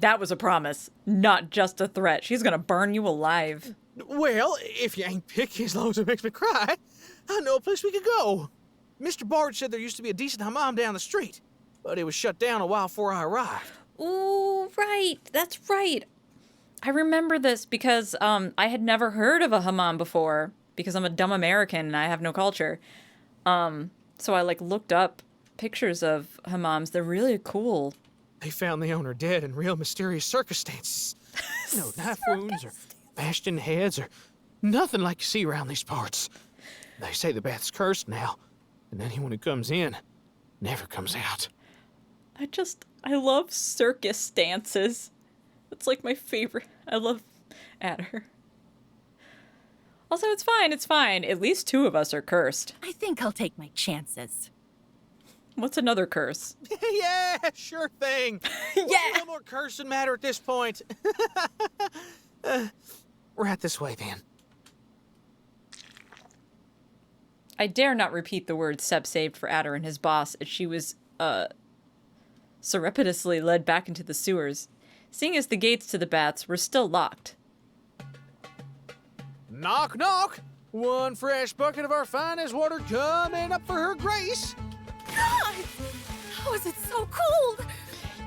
That was a promise, not just a threat. She's gonna burn you alive. Well, if you ain't picky as long as it makes me cry, I know a place we could go. Mr. Bard said there used to be a decent hammam down the street, but it was shut down a while before I arrived. Ooh, right. That's right. I remember this because I had never heard of a hammam before because I'm a dumb American and I have no culture. So I looked up pictures of hammams. They're really cool. They found the owner dead in real mysterious circumstances. No knife wounds or bashed in heads or nothing like you see around these parts. They say the bath's cursed now, and anyone who comes in never comes out. I love circus dances. It's like my favorite. I love at her. Also, it's fine, it's fine. At least 2 of us are cursed. I think I'll take my chances. What's another curse? Yeah, sure thing. Yeah. A little more curse than matter at this point. Right this way, then. I dare not repeat the words Sep saved for Adder and his boss as she was, surreptitiously led back into the sewers, seeing as the gates to the baths were still locked. Knock, knock. One fresh bucket of our finest water coming up for her grace. God! How is it so cold?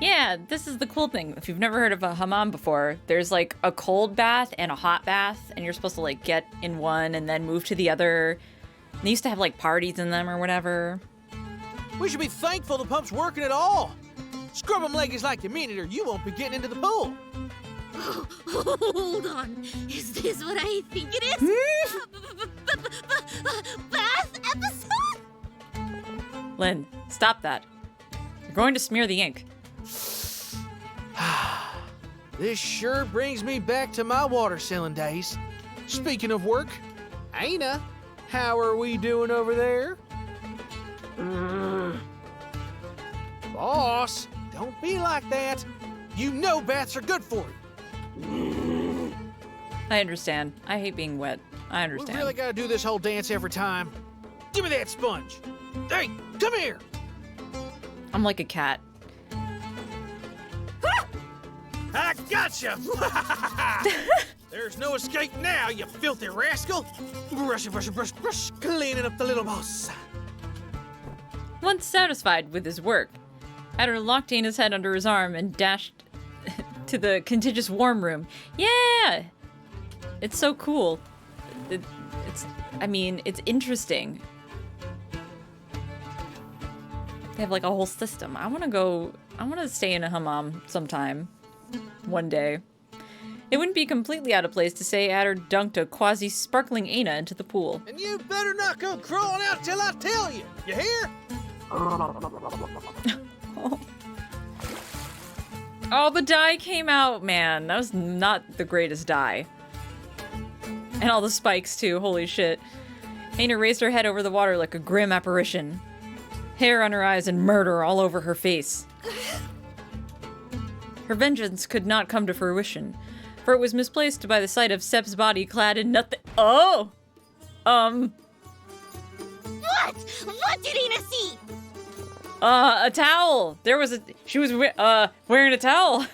Yeah, this is the cool thing. If you've never heard of a hammam before, there's like a cold bath and a hot bath, and you're supposed to like get in one and then move to the other. They used to have like parties in them or whatever. We should be thankful the pump's working at all. Scrub 'em leggies like you mean it, or you won't be getting into the pool. Hold on. Is this what I think it is? Bath episode? Lynn, stop that. You're going to smear the ink. This sure brings me back to my water selling days. Speaking of work, Aina, how are we doing over there? Boss, don't be like that. You know baths are good for you. I understand. I hate being wet. I We understand. really gotta do this whole dance every time. Give me that sponge. Hey, come here. I'm like a cat. I gotcha! There's no escape now, you filthy rascal. Brush, brush, brush, brush, cleaning up the little boss. Once satisfied with his work, Adder locked Dana's head under his arm and dashed to the contiguous warm room. Yeah! It's so cool. It's interesting. They have like a whole system. I want to stay in a hammam sometime. One day. It wouldn't be completely out of place to say Adder dunked a quasi-sparkling Aina into the pool. And you better not go crawling out till I tell you. You hear? Oh, the dye came out, man. That was not the greatest dye. And all the spikes, too. Holy shit. Aina raised her head over the water like a grim apparition. Hair on her eyes and murder all over her face. Her vengeance could not come to fruition, for it was misplaced by the sight of Sep's body clad in nothing. Oh! What? What did Ina see? A towel! She was wearing a towel.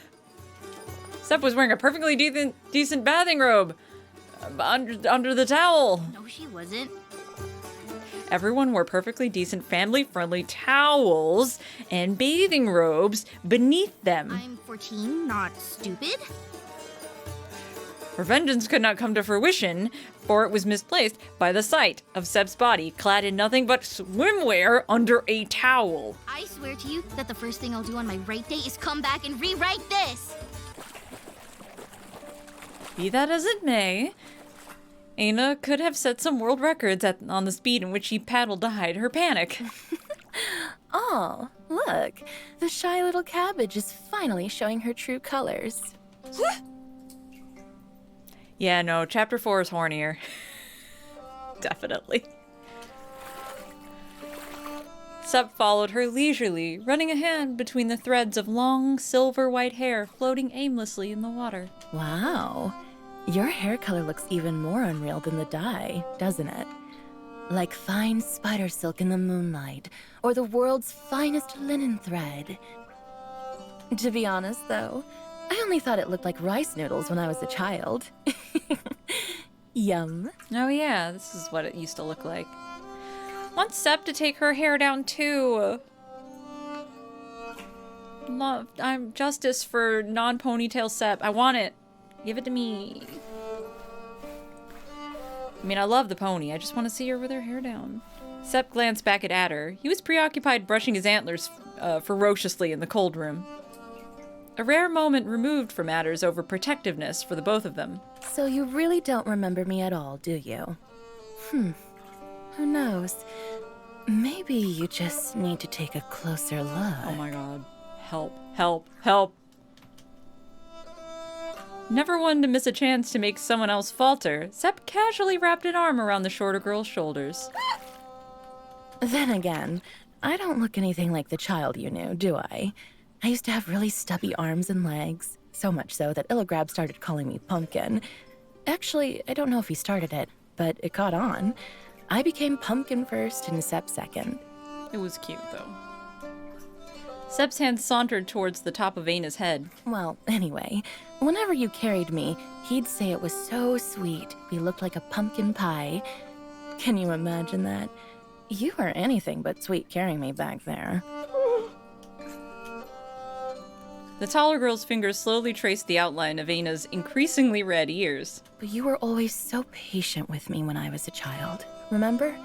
Sep was wearing a perfectly decent bathing robe under the towel. No, she wasn't. Everyone wore perfectly decent, family-friendly towels and bathing robes beneath them. I'm 14, not stupid. Her vengeance could not come to fruition, for it was misplaced by the sight of Sep's body clad in nothing but swimwear under a towel. I swear to you that the first thing I'll do on my right day is come back and rewrite this. Be that as it may, Aina could have set some world records on the speed in which she paddled to hide her panic. Oh, look. The shy little cabbage is finally showing her true colors. Yeah, no, chapter 4 is hornier. Definitely. Sep followed her leisurely, running a hand between the threads of long, silver-white hair floating aimlessly in the water. Wow. Your hair color looks even more unreal than the dye, doesn't it? Like fine spider silk in the moonlight, or the world's finest linen thread. To be honest, though, I only thought it looked like rice noodles when I was a child. Yum. Oh yeah, this is what it used to look like. Want Sep to take her hair down too. I'm justice for non-ponytail Sep. I want it. Give it to me. I mean, I love the pony. I just want to see her with her hair down. Sep glanced back at Adder. He was preoccupied brushing his antlers ferociously in the cold room. A rare moment removed from Adder's overprotectiveness for the both of them. So you really don't remember me at all, do you? Who knows? Maybe you just need to take a closer look. Oh my god. Help, help, help. Never one to miss a chance to make someone else falter, Sepp casually wrapped an arm around the shorter girl's shoulders. Then again, I don't look anything like the child you knew, do I? I used to have really stubby arms and legs, so much so that Illigrab started calling me Pumpkin. Actually, I don't know if he started it, but it caught on. I became Pumpkin first and Sepp second. It was cute, though. Sepp's hand sauntered towards the top of Aina's head. Well, anyway, whenever you carried me, he'd say it was so sweet. We looked like a pumpkin pie. Can you imagine that? You were anything but sweet carrying me back there. The taller girl's fingers slowly traced the outline of Aina's increasingly red ears. But you were always so patient with me when I was a child. Remember?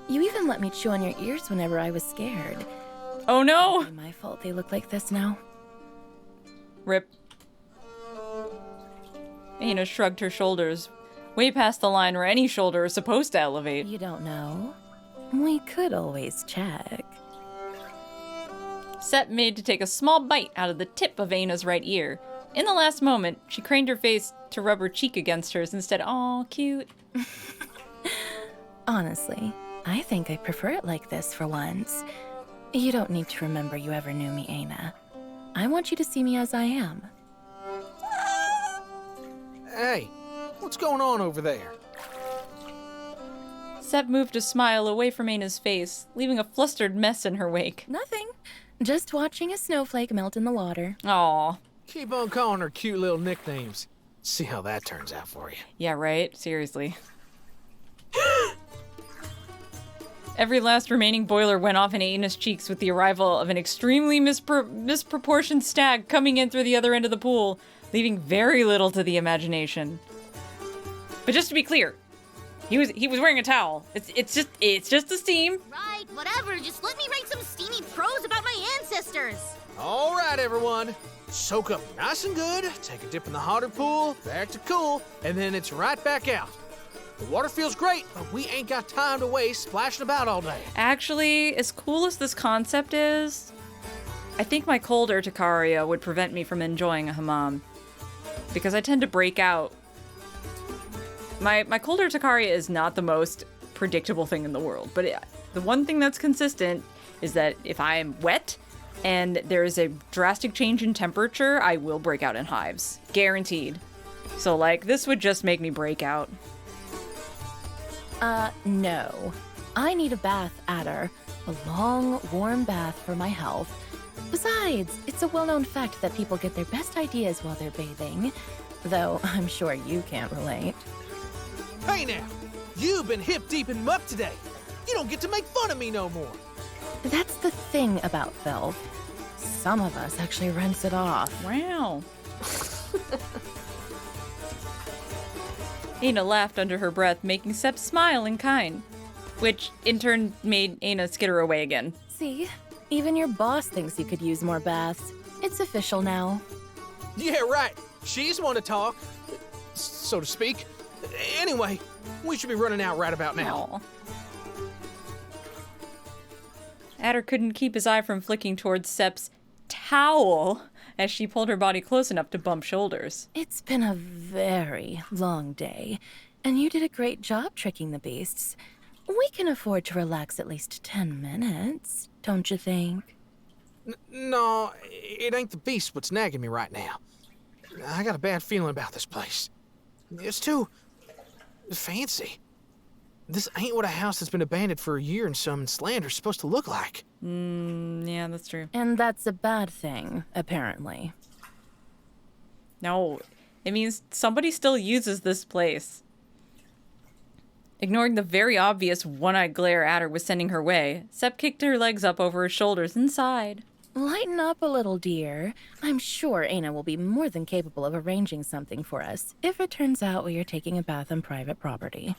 You even let me chew on your ears whenever I was scared. Oh no! Is it my fault they look like this now? Rip. Aina shrugged her shoulders, way past the line where any shoulder is supposed to elevate. You don't know? We could always check. Sepp made to take a small bite out of the tip of Aina's right ear. In the last moment, she craned her face to rub her cheek against hers instead. Aw, cute. Honestly, I think I prefer it like this for once. You don't need to remember you ever knew me, Aina. I want you to see me as I am. Hey, what's going on over there? Sepp moved a smile away from Aina's face, leaving a flustered mess in her wake. Nothing. Just watching a snowflake melt in the water. Aw. Keep on calling her cute little nicknames. See how that turns out for you. Yeah, right? Seriously. Every last remaining boiler went off in Aina's cheeks with the arrival of an extremely misproportioned stag coming in through the other end of the pool, leaving very little to the imagination. But just to be clear, he was wearing a towel. It's just the steam. Right, whatever. Just let me write some steamy prose about my ancestors. All right, everyone. Soak up nice and good, take a dip in the hotter pool, back to cool, and then it's right back out. The water feels great, but we ain't got time to waste splashing about all day. Actually, as cool as this concept is, I think my cold urticaria would prevent me from enjoying a hammam. Because I tend to break out. My cold urticaria is not the most predictable thing in the world, but the one thing that's consistent is that if I am wet and there is a drastic change in temperature, I will break out in hives. Guaranteed. So, like, this would just make me break out. No. I need a bath, Adder. A long, warm bath for my health. Besides, it's a well-known fact that people get their best ideas while they're bathing. Though, I'm sure you can't relate. Hey now, you've been hip deep in muck today. You don't get to make fun of me no more. That's the thing about filth. Some of us actually rinse it off. Wow. Aina laughed under her breath, making Sepp smile in kind, which in turn made Aina skitter away again. See? Even your boss thinks you could use more baths. It's official now. Yeah, right. She's one to talk, so to speak. Anyway, we should be running out right about now. Aw. Adder couldn't keep his eye from flicking towards Sepp's towel as she pulled her body close enough to bump shoulders. It's been a very long day, and you did a great job tricking the beasts. We can afford to relax at least 10 minutes, don't you think? No, it ain't the beast what's nagging me right now. I got a bad feeling about this place. It's too fancy. This ain't what a house that's been abandoned for a year and some in Slander's supposed to look like. Yeah, that's true. And that's a bad thing, apparently. No, it means somebody still uses this place. Ignoring the very obvious one-eyed glare Adder was sending her way, Sepp kicked her legs up over her shoulders and sighed. Lighten up a little, dear. I'm sure Aina will be more than capable of arranging something for us if it turns out we are taking a bath on private property.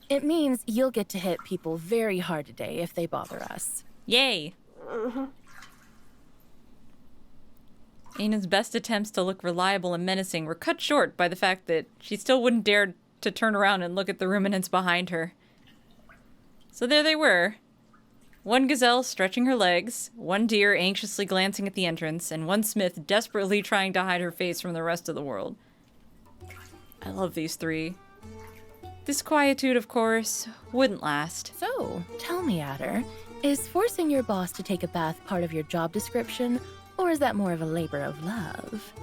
It means you'll get to hit people very hard today if they bother us. Yay! Aina's best attempts to look reliable and menacing were cut short by the fact that she still wouldn't dare to turn around and look at the ruminants behind her. So there they were, one gazelle stretching her legs, one deer anxiously glancing at the entrance, and one smith desperately trying to hide her face from the rest of the world. I love these three. This quietude, of course, wouldn't last. So, tell me, Adder, is forcing your boss to take a bath part of your job description, or is that more of a labor of love?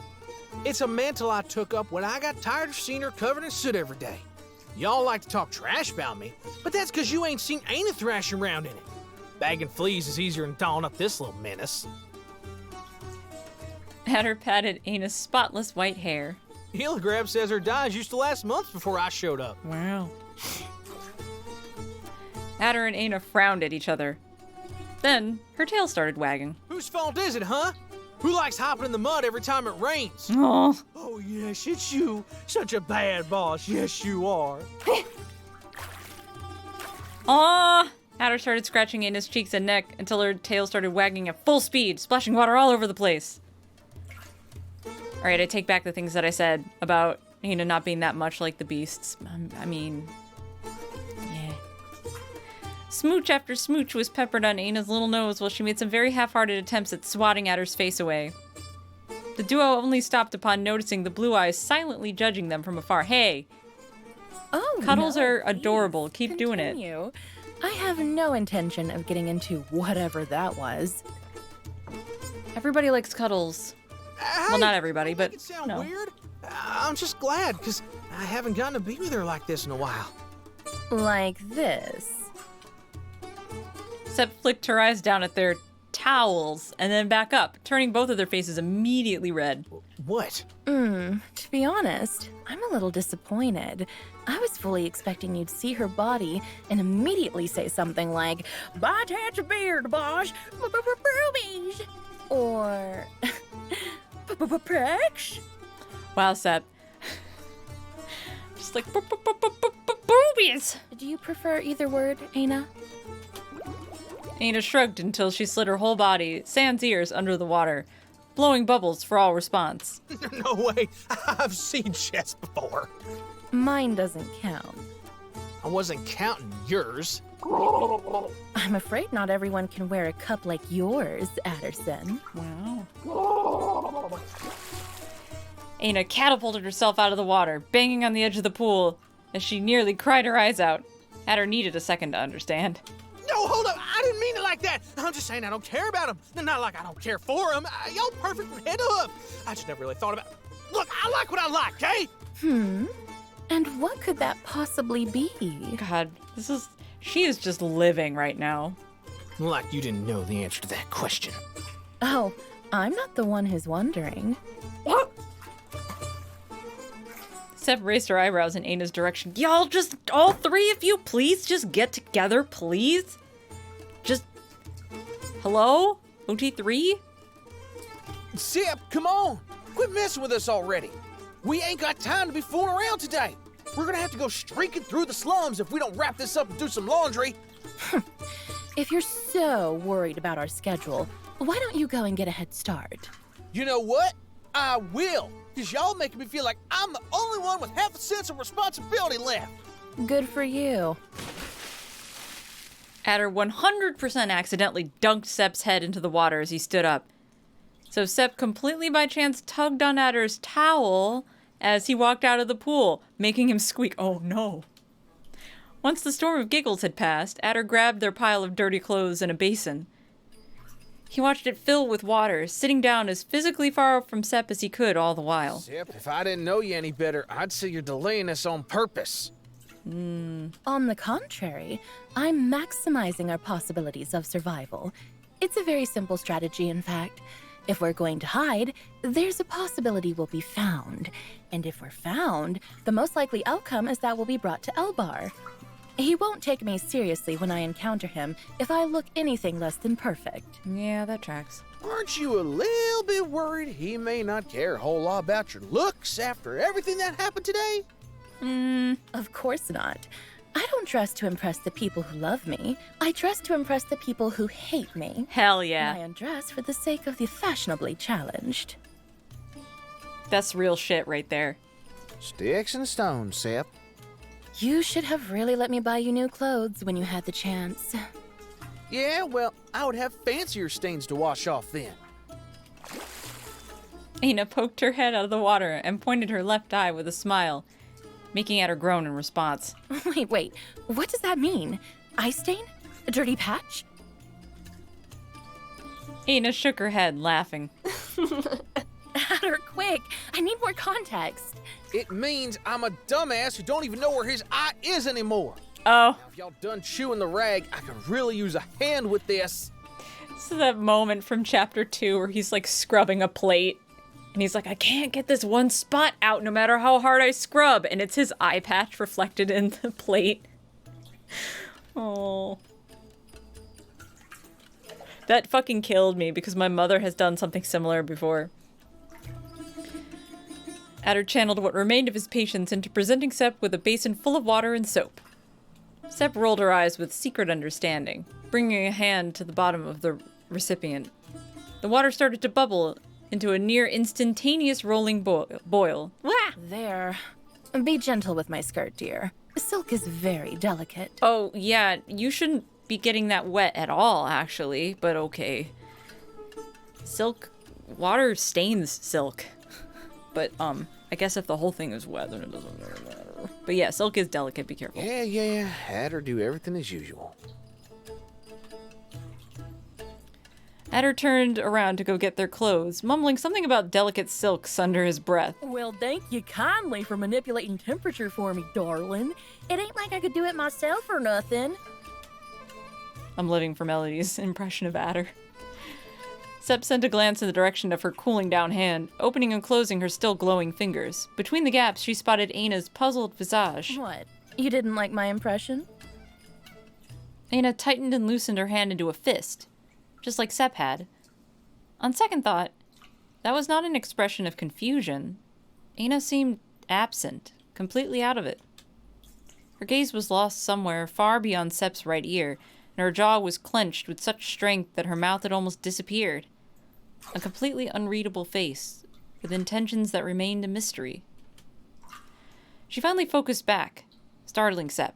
It's a mantle I took up when I got tired of seeing her covered in soot every day. Y'all like to talk trash about me, but that's because you ain't seen Aina thrashing around in it. Bagging fleas is easier than tawing up this little menace. Adder patted Aina's spotless white hair. Heligrab says her dyes used to last months before I showed up. Wow. Adder and Aina frowned at each other. Then, her tail started wagging. Whose fault is it, huh? Who likes hopping in the mud every time it rains? Aww. Oh, yes, it's you. Such a bad boss. Yes, you are. Aww! Adder started scratching Aina's cheeks and neck until her tail started wagging at full speed, splashing water all over the place. Alright, I take back the things that I said about Aina not being that much like the beasts. I mean, yeah. Smooch after smooch was peppered on Aina's little nose while she made some very half-hearted attempts at swatting Adder's face away. The duo only stopped upon noticing the blue eyes silently judging them from afar. Hey! Oh, Cuddles no, are please, adorable. Keep doing it. continue. I have no intention of getting into whatever that was. Everybody likes cuddles. Well, not everybody, but It sound no. weird. I'm just glad, because I haven't gotten to be with her like this in a while. Like this. Sep flicked her eyes down at their towels and then back up, turning both of their faces immediately red. What? To be honest, I'm a little disappointed. I was fully expecting you'd see her body and immediately say something like, "By touch a beard, boss, boobies," or "Prex." Wow, Sep. Just like boobies. Do you prefer either word, Aina? Aina shrugged until she slid her whole body, sans ears, under the water, blowing bubbles for all response. No way. I've seen chess before. Mine doesn't count. I wasn't counting yours. I'm afraid not everyone can wear a cup like yours, Adderson. Wow. Aina catapulted herself out of the water, banging on the edge of the pool as she nearly cried her eyes out. Adder needed a second to understand. No, hold up. I didn't mean it like that. I'm just saying I don't care about him. Not like I don't care for him. Y'all perfect from head to hoof. I just never really thought about... Look, I like what I like, okay? And what could that possibly be? God, she is just living right now. Like you didn't know the answer to that question. Oh, I'm not the one who's wondering. Sep raised her eyebrows in Aina's direction. Y'all just, all three of you, please just get together, please? Just, hello? OT3? Sip, come on. Quit messing with us already. We ain't got time to be fooling around today. We're gonna have to go streaking through the slums if we don't wrap this up and do some laundry. If you're so worried about our schedule, why don't you go and get a head start? You know what? I will. Because y'all making me feel like I'm the only one with half a sense of responsibility left. Good for you. Adder 100% accidentally dunked Sep's head into the water as he stood up. So Sep completely by chance tugged on Adder's towel as he walked out of the pool, making him squeak, oh no. Once the storm of giggles had passed, Adder grabbed their pile of dirty clothes in a basin. He watched it fill with water, sitting down as physically far from Sep as he could all the while. Sip, if I didn't know you any better, I'd say you're delaying us on purpose. On the contrary, I'm maximizing our possibilities of survival. It's a very simple strategy, in fact. If we're going to hide, there's a possibility we'll be found. And if we're found, the most likely outcome is that we'll be brought to Elbar. He won't take me seriously when I encounter him if I look anything less than perfect. Yeah, that tracks. Aren't you a little bit worried he may not care a whole lot about your looks after everything that happened today? Of course not. I don't dress to impress the people who love me. I dress to impress the people who hate me. Hell And I yeah. undress for the sake of the fashionably challenged. That's real shit right there. Sticks and stones, Sip. You should have really let me buy you new clothes when you had the chance. Yeah, well, I would have fancier stains to wash off then. Aina poked her head out of the water and pointed her left eye with a smile, making Adder groan in response. Wait, what does that mean? Eye stain? A dirty patch? Aina shook her head, laughing. Adder, quick! I need more context. It means I'm a dumbass who don't even know where his eye is anymore. Oh. Now, if y'all done chewing the rag, I could really use a hand with this. This is that moment from chapter 2 where he's like scrubbing a plate. And he's like, I can't get this one spot out no matter how hard I scrub. And it's his eye patch reflected in the plate. Oh. That fucking killed me because my mother has done something similar before. Adder channeled what remained of his patience into presenting Sep with a basin full of water and soap. Sep rolled her eyes with secret understanding, bringing a hand to the bottom of the recipient. The water started to bubble into a near instantaneous rolling boil. Wah! There. Be gentle with my skirt, dear. Silk is very delicate. Oh, yeah, you shouldn't be getting that wet at all, actually, but okay. Silk, water stains silk. But, I guess if the whole thing is wet, then it doesn't really matter. But yeah, silk is delicate, be careful. Yeah, had her do everything as usual. Adder turned around to go get their clothes, mumbling something about delicate silks under his breath. Well, thank you kindly for manipulating temperature for me, darling. It ain't like I could do it myself or nothing. I'm living for Melody's impression of Adder. Sep sent a glance in the direction of her cooling down hand, opening and closing her still glowing fingers. Between the gaps, she spotted Aina's puzzled visage. What? You didn't like my impression? Aina tightened and loosened her hand into a fist, just like Sep had. On second thought, that was not an expression of confusion. Aina seemed absent, completely out of it. Her gaze was lost somewhere far beyond Sep's right ear, and her jaw was clenched with such strength that her mouth had almost disappeared. A completely unreadable face, with intentions that remained a mystery. She finally focused back, startling Sep.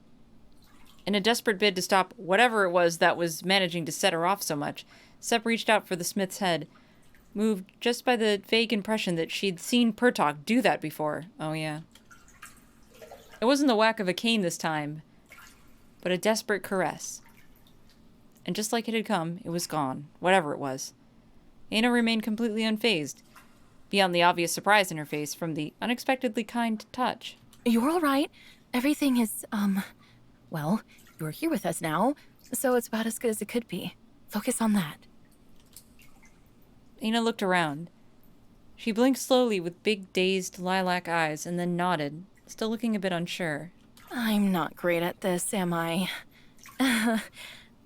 In a desperate bid to stop whatever it was that was managing to set her off so much, Sep reached out for the smith's head, moved just by the vague impression that she'd seen Pertok do that before. Oh yeah. It wasn't the whack of a cane this time, but a desperate caress. And just like it had come, it was gone, whatever it was. Aina remained completely unfazed, beyond the obvious surprise in her face from the unexpectedly kind touch. You're all right. Everything is, well, you're here with us now, so it's about as good as it could be. Focus on that. Aina looked around. She blinked slowly with big, dazed, lilac eyes and then nodded, still looking a bit unsure. I'm not great at this, am I?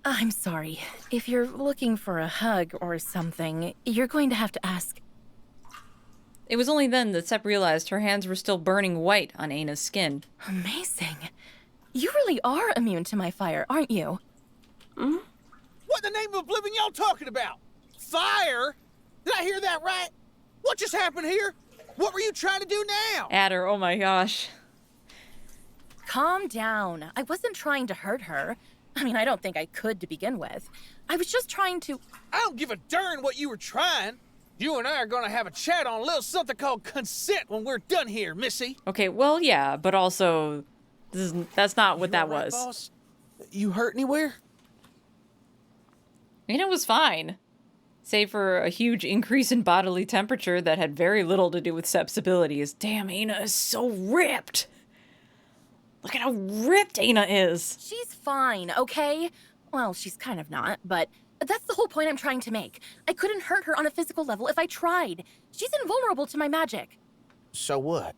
I'm sorry. If you're looking for a hug or something, you're going to have to ask. It was only then that Sep realized her hands were still burning white on Aina's skin. Amazing. You really are immune to my fire, aren't you? What in the name of oblivion y'all talking about? Fire? Did I hear that right? What just happened here? What were you trying to do now? Adder, oh my gosh. Calm down. I wasn't trying to hurt her. I mean, I don't think I could to begin with. I was just trying to... I don't give a darn what you were trying. You and I are gonna have a chat on a little something called consent when we're done here, Missy. Okay, well, yeah, but also, that's not what that all right, was. Boss? You hurt anywhere? Aina was fine. Save for a huge increase in bodily temperature that had very little to do with Sep's abilities. Damn, Aina is so ripped. Look at how ripped Aina is. She's fine, okay? Well, she's kind of not, but that's the whole point I'm trying to make. I couldn't hurt her on a physical level if I tried. She's invulnerable to my magic. So what?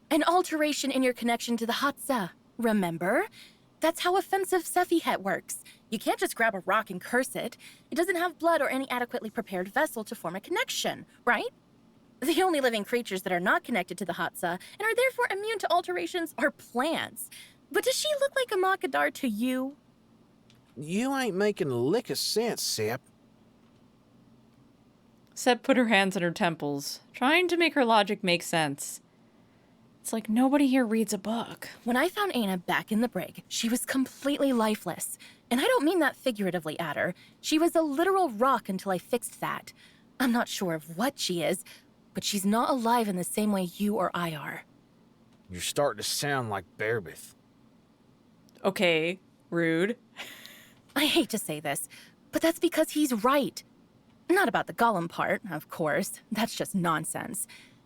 An alteration in your connection to the Hatsa, remember? That's how offensive Sephihet works. You can't just grab a rock and curse it. It doesn't have blood or any adequately prepared vessel to form a connection, right? The only living creatures that are not connected to the Hatsa and are therefore immune to alterations are plants. But does she look like a Makadar to you? You ain't making a lick of sense, Sep. Sep put her hands on her temples, trying to make her logic make sense. It's like nobody here reads a book. When I found Aina back in the brig, she was completely lifeless. And I don't mean that figuratively, Adder. She was a literal rock until I fixed that. I'm not sure of what she is, but she's not alive in the same way you or I are. You're starting to sound like Bearbeth. Okay, rude. I hate to say this, but that's because he's right. Not about the golem part, of course. That's just nonsense.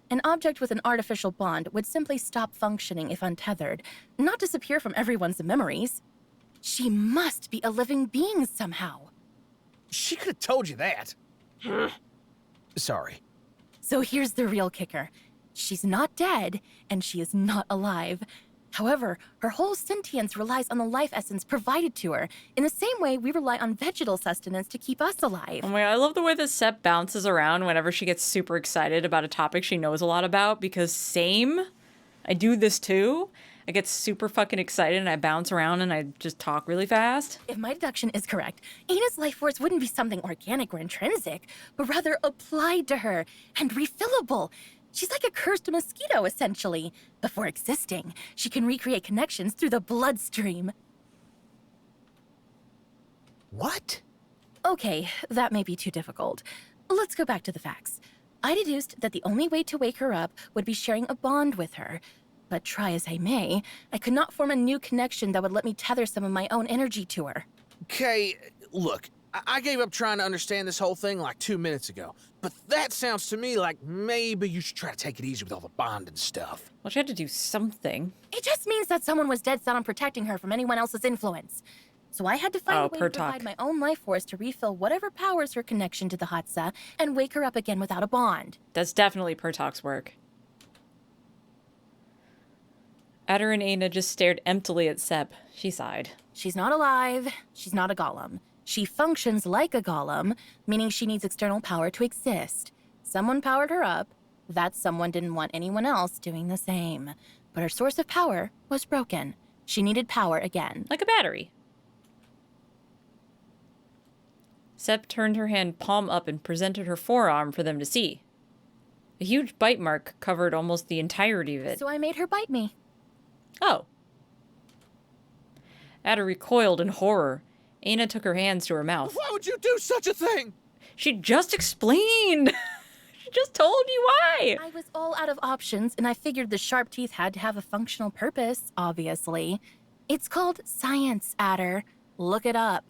An object with an artificial bond would simply stop functioning if untethered, not disappear from everyone's memories. She must be a living being somehow. She could have told you that. Sorry. So here's the real kicker. She's not dead, and she is not alive. However, her whole sentience relies on the life essence provided to her, in the same way we rely on vegetal sustenance to keep us alive. Oh my God, I love the way that Sep bounces around whenever she gets super excited about a topic she knows a lot about, because same, I do this too. I get super fucking excited and I bounce around and I just talk really fast. If my deduction is correct, Aina's life force wouldn't be something organic or intrinsic, but rather applied to her and refillable. She's like a cursed mosquito, essentially. Before existing, she can recreate connections through the bloodstream. What? Okay, that may be too difficult. Let's go back to the facts. I deduced that the only way to wake her up would be sharing a bond with her. But try as I may, I could not form a new connection that would let me tether some of my own energy to her. Okay, look, I gave up trying to understand this whole thing like 2 minutes ago. But that sounds to me like maybe you should try to take it easy with all the bond and stuff. Well, she had to do something. It just means that someone was dead set on protecting her from anyone else's influence. So I had to find a way to provide my own life force to refill whatever powers her connection to the Hatsa and wake her up again without a bond. That's definitely Pertok's work. Adder and Aina just stared emptily at Sep. She sighed. She's not alive. She's not a golem. She functions like a golem, meaning she needs external power to exist. Someone powered her up. That someone didn't want anyone else doing the same. But her source of power was broken. She needed power again. Like a battery. Sep turned her hand palm up and presented her forearm for them to see. A huge bite mark covered almost the entirety of it. So I made her bite me. Oh. Adder recoiled in horror. Aina took her hands to her mouth. Why would you do such a thing? She just explained! She just told you why! I was all out of options, and I figured the sharp teeth had to have a functional purpose, obviously. It's called science, Adder. Look it up.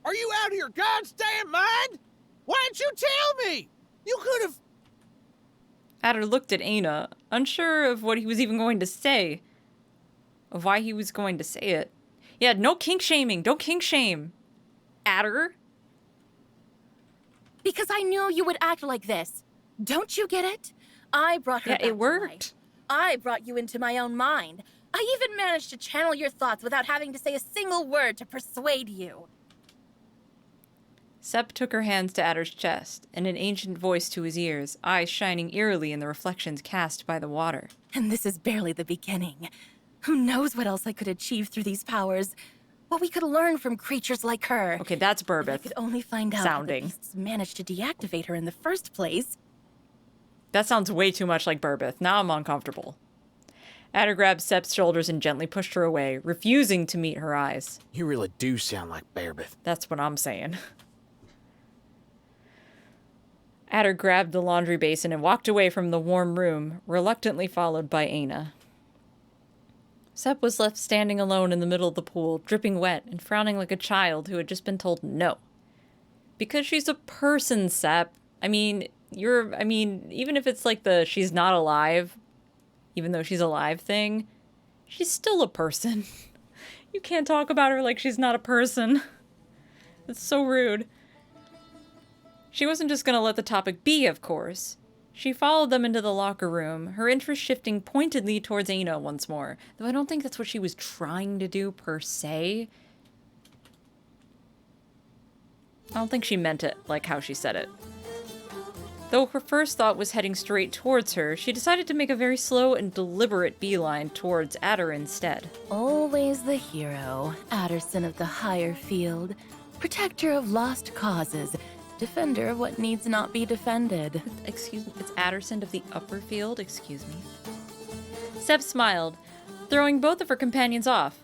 Are you out of your goddamn mind? Why didn't you tell me? You could have... Adder looked at Aina, unsure of what he was even going to say. Of why he was going to say it. Yeah, no kink shaming. Don't kink shame. Adder? Because I knew you would act like this. Don't you get it? I brought her back Yeah, it to worked. life. I brought you into my own mind. I even managed to channel your thoughts without having to say a single word to persuade you. Sep took her hands to Adder's chest, and an ancient voice to his ears, eyes shining eerily in the reflections cast by the water. And this is barely the beginning. Who knows what else I could achieve through these powers? What we could learn from creatures like her. Okay, that's If I Burbeth. could only find out Sounding. how the beasts managed to deactivate her in the first place. That sounds way too much like Burbeth. Now I'm uncomfortable. Adder grabbed Sep's shoulders and gently pushed her away, refusing to meet her eyes. You really do sound like Bearbeth. That's what I'm saying. Adder grabbed the laundry basin and walked away from the warm room, reluctantly followed by Aina. Sep was left standing alone in the middle of the pool, dripping wet and frowning like a child who had just been told no. Because she's a person, Sep. I mean, even if it's like the she's not alive, even though she's alive thing, she's still a person. You can't talk about her like she's not a person. It's so rude. She wasn't just gonna let the topic be, of course. She followed them into the locker room, her interest shifting pointedly towards Aina once more, though I don't think that's what she was trying to do per se. I don't think she meant it like how she said it. Though her first thought was heading straight towards her, she decided to make a very slow and deliberate beeline towards Adder instead. Always the hero, Adderson of the higher field, protector of lost causes, defender of what needs not be defended. Excuse me, it's Adderson of the upper field, excuse me. Sep smiled, throwing both of her companions off.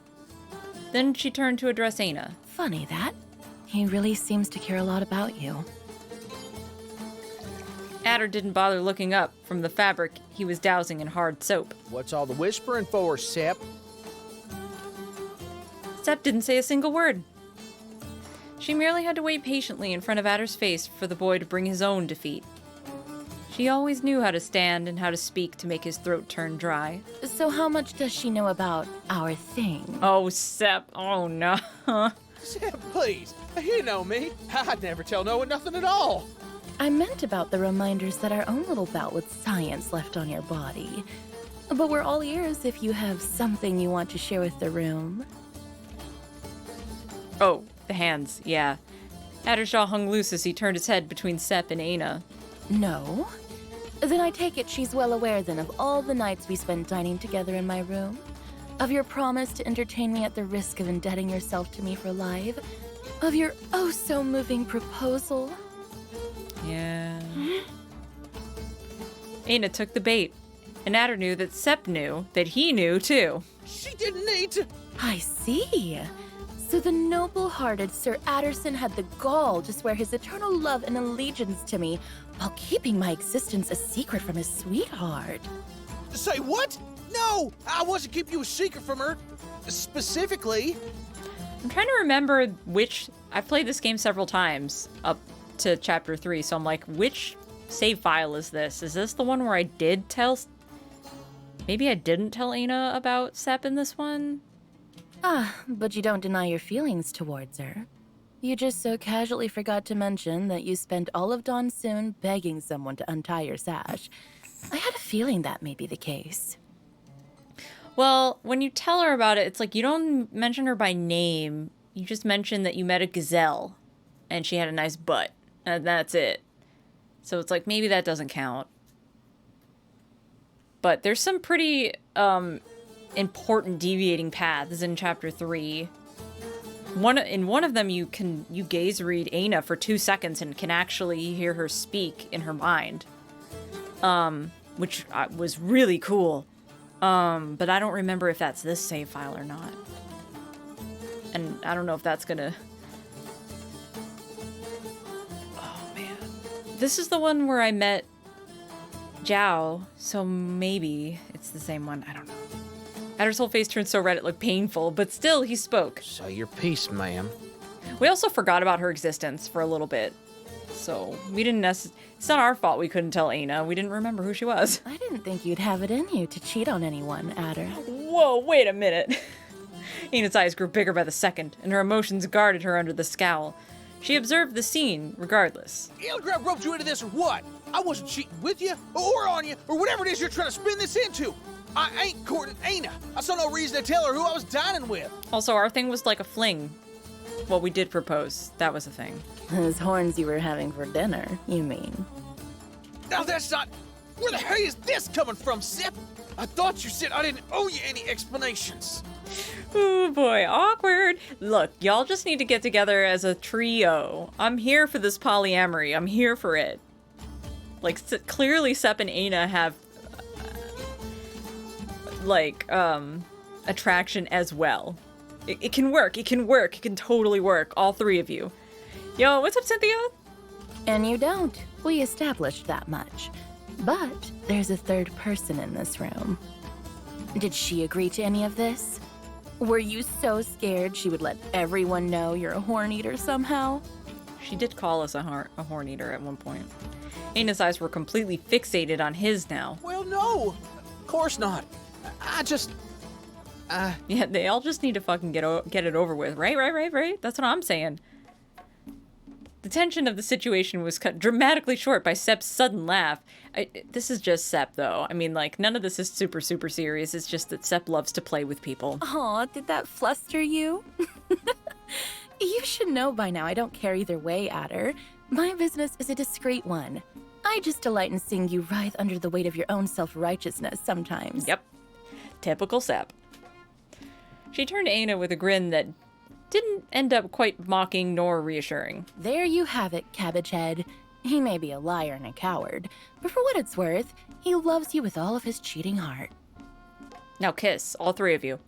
Then she turned to address Aina. Funny that. He really seems to care a lot about you. Adder didn't bother looking up from the fabric he was dousing in hard soap. What's all the whispering for, Sep? Sep didn't say a single word. She merely had to wait patiently in front of Adder's face for the boy to bring his own defeat. She always knew how to stand and how to speak to make his throat turn dry. So how much does she know about our thing? Oh, Sep. Oh, no. Sep, please. You know me. I'd never tell no one nothing at all. I meant about the reminders that our own little bout with science left on your body. But we're all ears if you have something you want to share with the room. Oh, the hands, yeah. Adder's jaw hung loose as he turned his head between Sep and Aina. No? Then I take it she's well aware then of all the nights we spent dining together in my room? Of your promise to entertain me at the risk of indebting yourself to me for life? Of your oh-so-moving proposal? Yeah. Aina took the bait, and Adder knew that Sep knew that he knew, too. She didn't need to. I see. So the noble-hearted Sir Adderson had the gall to swear his eternal love and allegiance to me while keeping my existence a secret from his sweetheart. Say what? No, I wasn't keeping you a secret from her. Specifically. I'm trying to remember which... I've played this game several times up to Chapter 3, so I'm like, which save file is this? Is this the one where I did tell... Maybe I didn't tell Aina about Sep in this one? Ah, but you don't deny your feelings towards her. You just so casually forgot to mention that you spent all of Donsoon begging someone to untie your sash. I had a feeling that may be the case. Well, when you tell her about it, it's like you don't mention her by name. You just mention that you met a gazelle and she had a nice butt. And that's it. So it's like, maybe that doesn't count. But there's some pretty important deviating paths in Chapter 3. In one of them, you gaze read Aina for 2 seconds and can actually hear her speak in her mind. Which was really cool. But I don't remember if that's this save file or not. And I don't know if that's gonna... Oh, man. This is the one where I met Zhao, so maybe it's the same one. I don't know. Adder's whole face turned so red it looked painful, but still, he spoke. Say your piece, ma'am. We also forgot about her existence for a little bit. So, we didn't It's not our fault we couldn't tell Aina. We didn't remember who she was. I didn't think you'd have it in you to cheat on anyone, Adder. Whoa, wait a minute. Aina's eyes grew bigger by the second, and her emotions guarded her under the scowl. She observed the scene, regardless. Ilgrab roped you into this or what? I wasn't cheating with you, or on you, or whatever it is you're trying to spin this into. I ain't courting Aina. I saw no reason to tell her who I was dining with. Also, our thing was like a fling. Well, we did propose. That was a thing. Those horns you were having for dinner, you mean? Now that's not... Where the hell is this coming from, Sip? I thought you said I didn't owe you any explanations. Ooh, boy, awkward. Look, y'all just need to get together as a trio. I'm here for this polyamory. I'm here for it. Like, clearly Sep and Aina have, attraction as well. It can work. It can work. It can totally work. All three of you. Yo, what's up, Cynthia? And you don't. We established that much. But there's a third person in this room. Did she agree to any of this? Were you so scared she would let everyone know you're a horn eater somehow? She did call us a horn eater at one point. Aina's eyes were completely fixated on his now. Well, no. Of course not. I just... Yeah, they all just need to fucking get it over with. Right? That's what I'm saying. The tension of the situation was cut dramatically short by Sep's sudden laugh. This is just Sep, though. I mean, like, none of this is super serious. It's just that Sep loves to play with people. Aw, did that fluster you? You should know by now I don't care either way, Adder. My business is a discreet one. I just delight in seeing you writhe under the weight of your own self-righteousness sometimes. Yep. Typical Sep. She turned to Aina with a grin that didn't end up quite mocking nor reassuring. There you have it, Cabbage Head. He may be a liar and a coward, but for what it's worth, he loves you with all of his cheating heart. Now kiss, all three of you.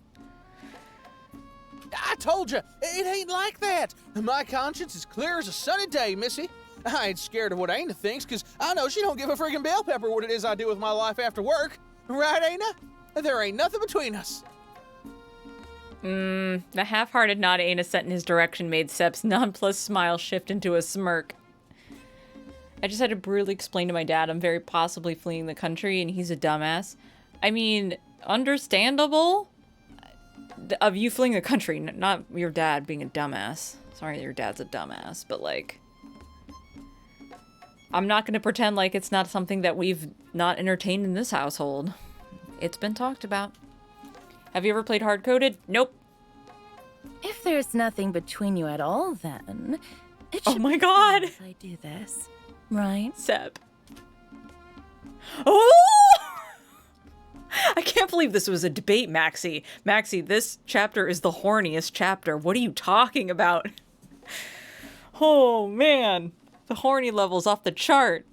I told you, it ain't like that. My conscience is clear as a sunny day, Missy. I ain't scared of what Aina thinks, because I know she don't give a friggin' bell pepper what it is I do with my life after work. Right, Aina? There ain't nothing between us. The half-hearted nod Aina sent in his direction made Sep's nonplussed smile shift into a smirk. I just had to brutally explain to my dad I'm very possibly fleeing the country and he's a dumbass. I mean, understandable of you fleeing the country, not your dad being a dumbass. Sorry your dad's a dumbass, but like, I'm not going to pretend like it's not something that we've not entertained in this household. It's been talked about. Have you ever played hard-coded? Nope. If there's nothing between you at all, then it Oh should my be god! fine if I do this, right? Sep. Oh! I can't believe this was a debate, Maxie. Maxie, this chapter is the horniest chapter. What are you talking about? Oh, man. The horny level's off the chart.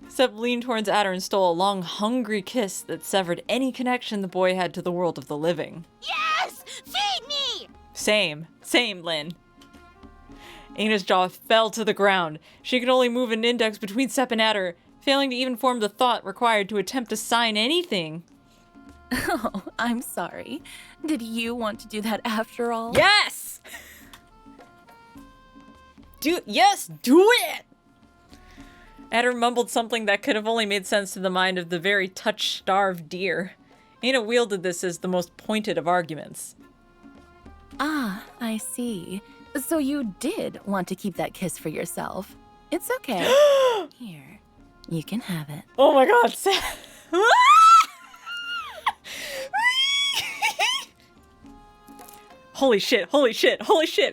Sep leaned towards Adder and stole a long, hungry kiss that severed any connection the boy had to the world of the living. Yes! Feed me! Same, Lynn. Aina's jaw fell to the ground. She could only move an index between Sep and Adder, failing to even form the thought required to attempt to sign anything. Oh, I'm sorry. Did you want to do that after all? Yes! Do it! Adder mumbled something that could have only made sense to the mind of the very touch-starved deer. Aina wielded this as the most pointed of arguments. Ah, I see. So you did want to keep that kiss for yourself. It's okay. Here, you can have it. Oh my god, Seth. Holy shit,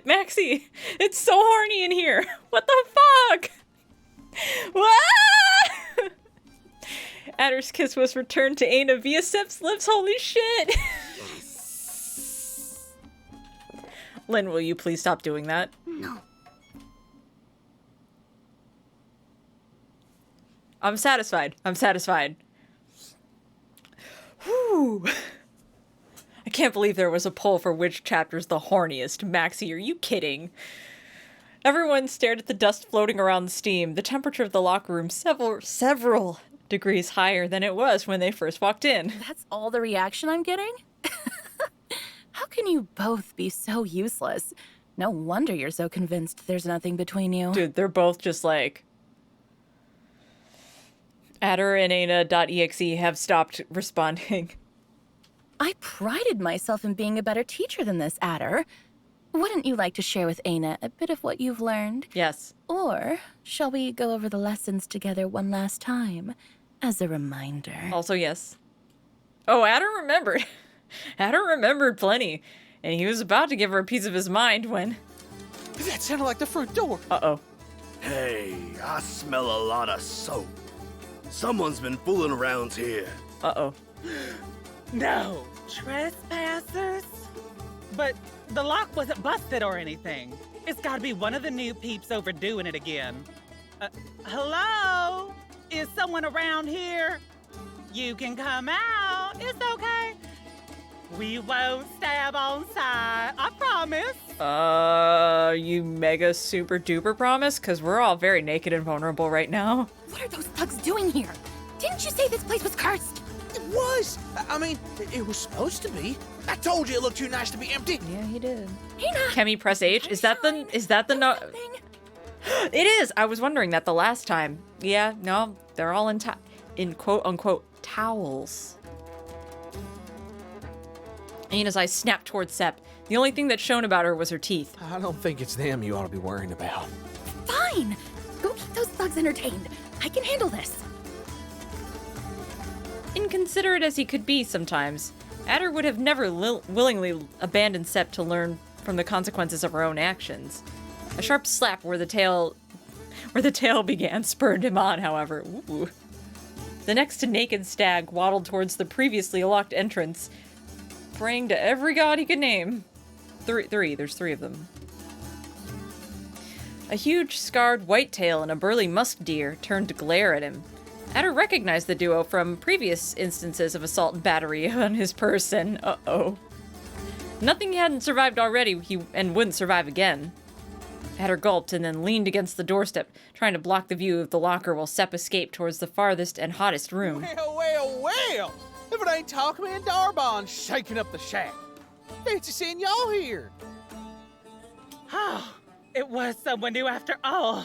Maxie! It's so horny in here! What the fuck? Adder's kiss was returned to Aina via Sep's lips, holy shit! Lynn, will you please stop doing that? No. I'm satisfied. Whew. I can't believe there was a poll for which chapter's the horniest. Maxie, are you kidding? Everyone stared at the dust floating around the steam, the temperature of the locker room several degrees higher than it was when they first walked in. That's all the reaction I'm getting? How can you both be so useless? No wonder you're so convinced there's nothing between you. Dude, they're both just like... Adder and Aina.exe have stopped responding. I prided myself in being a better teacher than this, Adder. Wouldn't you like to share with Aina a bit of what you've learned? Yes. Or shall we go over the lessons together one last time, as a reminder? Also yes. Oh, Adder remembered. Adder remembered plenty. And he was about to give her a piece of his mind when... That sounded like the front door. Uh-oh. Hey, I smell a lot of soap. Someone's been fooling around here. Uh-oh. No, trespassers? But the lock wasn't busted or anything. It's gotta be one of the new peeps overdoing it again. Hello? Is someone around here? You can come out. It's okay. We won't stab on sight. I promise. You mega super duper promise? Because we're all very naked and vulnerable right now. What are those thugs doing here? Didn't you say this place was cursed? It was. I mean, it was supposed to be. I told you it looked too nice to be empty. Yeah, he did. Aina! Kemi, press H. Is that the no? Something? It is. I was wondering that the last time. Yeah, no, they're all in quote unquote towels. Aina's eyes snapped towards Sep. The only thing that shone about her was her teeth. I don't think it's them you ought to be worrying about. Fine! Go keep those thugs entertained. I can handle this. Inconsiderate as he could be sometimes, Adder would have never willingly abandoned Sep to learn from the consequences of her own actions. A sharp slap where the tail began spurred him on, however. Ooh. The next to naked stag waddled towards the previously locked entrance, praying to every god he could name. There's three of them. A huge, scarred whitetail and a burly musk deer turned to glare at him. Adder recognized the duo from previous instances of assault and battery on his person. Uh-oh. Nothing he hadn't survived already and wouldn't survive again. Adder gulped and then leaned against the doorstep, trying to block the view of the locker while Sepp escaped towards the farthest and hottest room. Well! If it ain't Talkman and Darbon shaking up the shack. Fancy seeing y'all here. Oh, it was someone new after all.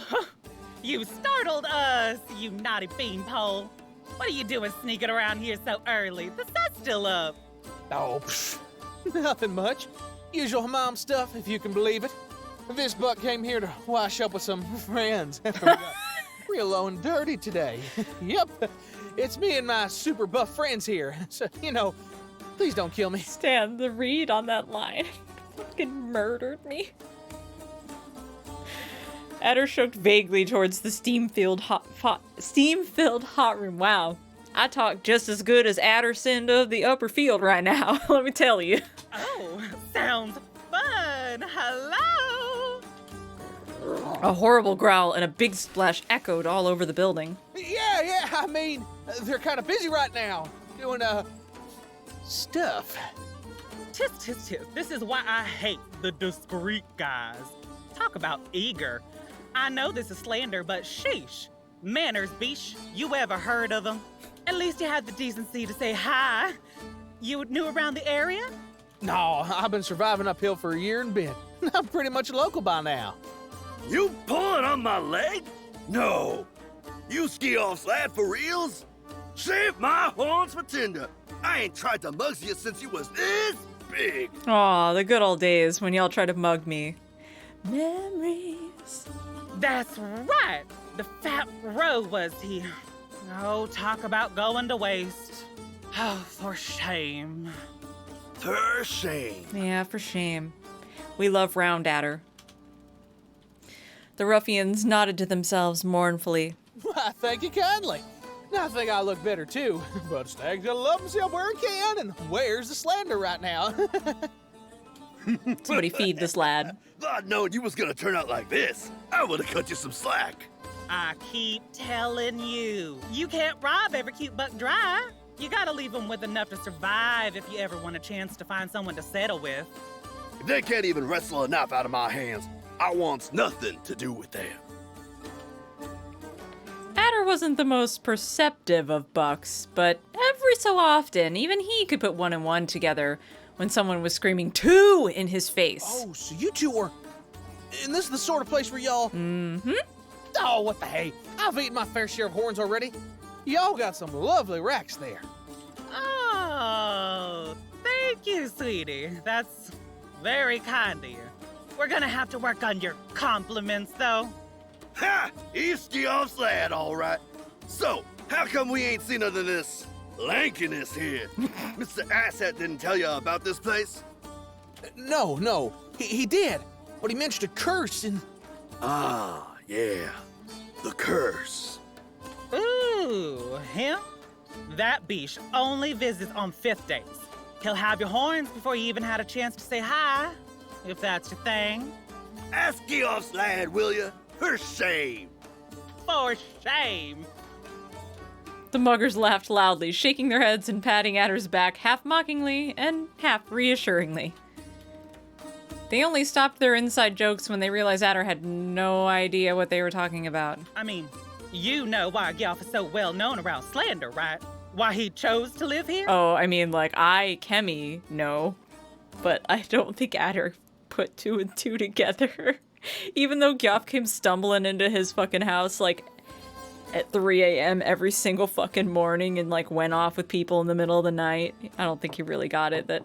You startled us, you naughty beanpole. What are you doing sneaking around here so early? The sun's still up. Oh, nothing much. Usual mom stuff, if you can believe it. This buck came here to wash up with some friends. Real low and dirty today. Yep, it's me and my super buff friends here. So, please don't kill me. Stan, the read on that line fucking murdered me. Adder shook vaguely towards the steam-filled hot room. Wow. I talk just as good as Adderson of the upper field right now, let me tell you. Oh, sounds fun. Hello. A horrible growl and a big splash echoed all over the building. Yeah, I mean, they're kind of busy right now, doing, stuff. Tis. This is why I hate the discreet guys. Talk about eager. I know this is slander, but sheesh. Manners, beesh. You ever heard of them? At least you had the decency to say hi. You new around the area? No, I've been surviving uphill for a year and a bit. I'm pretty much local by now. You pulling on my leg? No. You ski off lad for reals? Shave my horns for tinder. I ain't tried to mug you since you was this big. Aw, the good old days when y'all tried to mug me. Memories. That's right. The fat row was he. Oh, talk about going to waste. Oh, for shame. For shame. Yeah, for shame. We love Round Adder. The ruffians nodded to themselves mournfully. Why, thank you kindly. I think I look better too, but Stag's gotta love himself where he can, and where's the slander right now? Somebody feed this lad. If I'd known you was gonna turn out like this, I would've cut you some slack. I keep telling you, you can't rob every cute buck dry. You gotta leave them with enough to survive if you ever want a chance to find someone to settle with. If they can't even wrestle a knife out of my hands, I wants nothing to do with them. Adder wasn't the most perceptive of bucks, but every so often, even he could put one and one together when someone was screaming two in his face. Oh, so you two are... And this is the sort of place where y'all... Mm-hmm. Oh, what the hey? I've eaten my fair share of horns already. Y'all got some lovely racks there. Oh, thank you, sweetie. That's very kind of you. We're gonna have to work on your compliments, though. Ha! He's ski off lad, all right. So, how come we ain't seen none of this lankiness here? Mr. Asshat didn't tell you about this place? No. He did. But he mentioned a curse and... Ah, yeah. The curse. Ooh, him? That beesh only visits on 5th days. He'll have your horns before you even had a chance to say hi, if that's your thing. Ask Geoff's lad, will ya? For shame. For shame. The muggers laughed loudly, shaking their heads and patting Adder's back half mockingly and half reassuringly. They only stopped their inside jokes when they realized Adder had no idea what they were talking about. I mean, you know why Geoff is so well known around Slander, right? Why he chose to live here? Oh, I mean, Kemi, know. But I don't think Adder put 2 and 2 together. Even though Geoff came stumbling into his fucking house, at 3 a.m. every single fucking morning and, went off with people in the middle of the night. I don't think he really got it that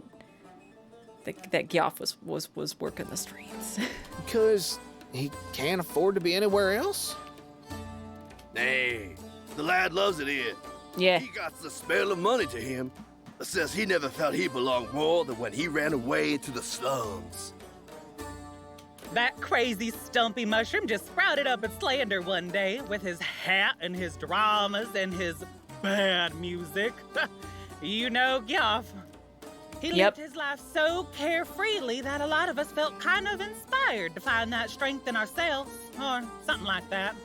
Geoff was working the streets. Because he can't afford to be anywhere else? Nay, the lad loves it here. Yeah. He got the smell of money to him. Says he never felt he belonged more than when he ran away to the slums. That crazy stumpy mushroom just sprouted up at Slander one day with his hat and his dramas and his bad music. You know Geoff. He lived his life so carefreely that a lot of us felt kind of inspired to find that strength in ourselves, or something like that.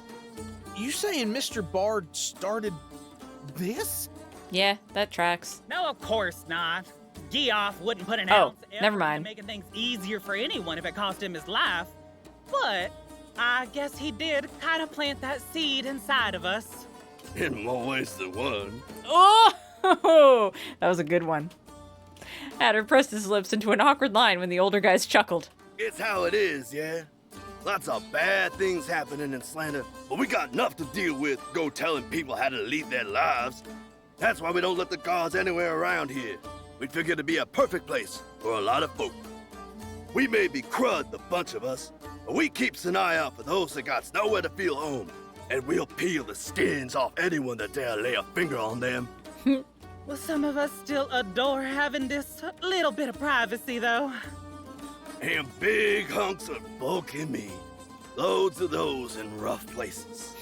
You saying Mr. Bard started This? Yeah, that tracks. No, of course not. Geoff wouldn't put an Oh, ounce of never effort mind. into making things easier for anyone if it cost him his life. But I guess he did kind of plant that seed inside of us. In more ways than one. Oh, that was a good one. Adder pressed his lips into an awkward line when the older guys chuckled. It's how it is, yeah? Lots of bad things happening in Slander, but we got enough to deal with go telling people how to lead their lives. That's why we don't let the guards anywhere around here. We figure it'd be a perfect place for a lot of folk. We may be crud, the bunch of us, but we keeps an eye out for those that got nowhere to feel home, and we'll peel the skins off anyone that dare lay a finger on them. Well, some of us still adore having this little bit of privacy, though. And big hunks of bulky meat. Loads of those in rough places.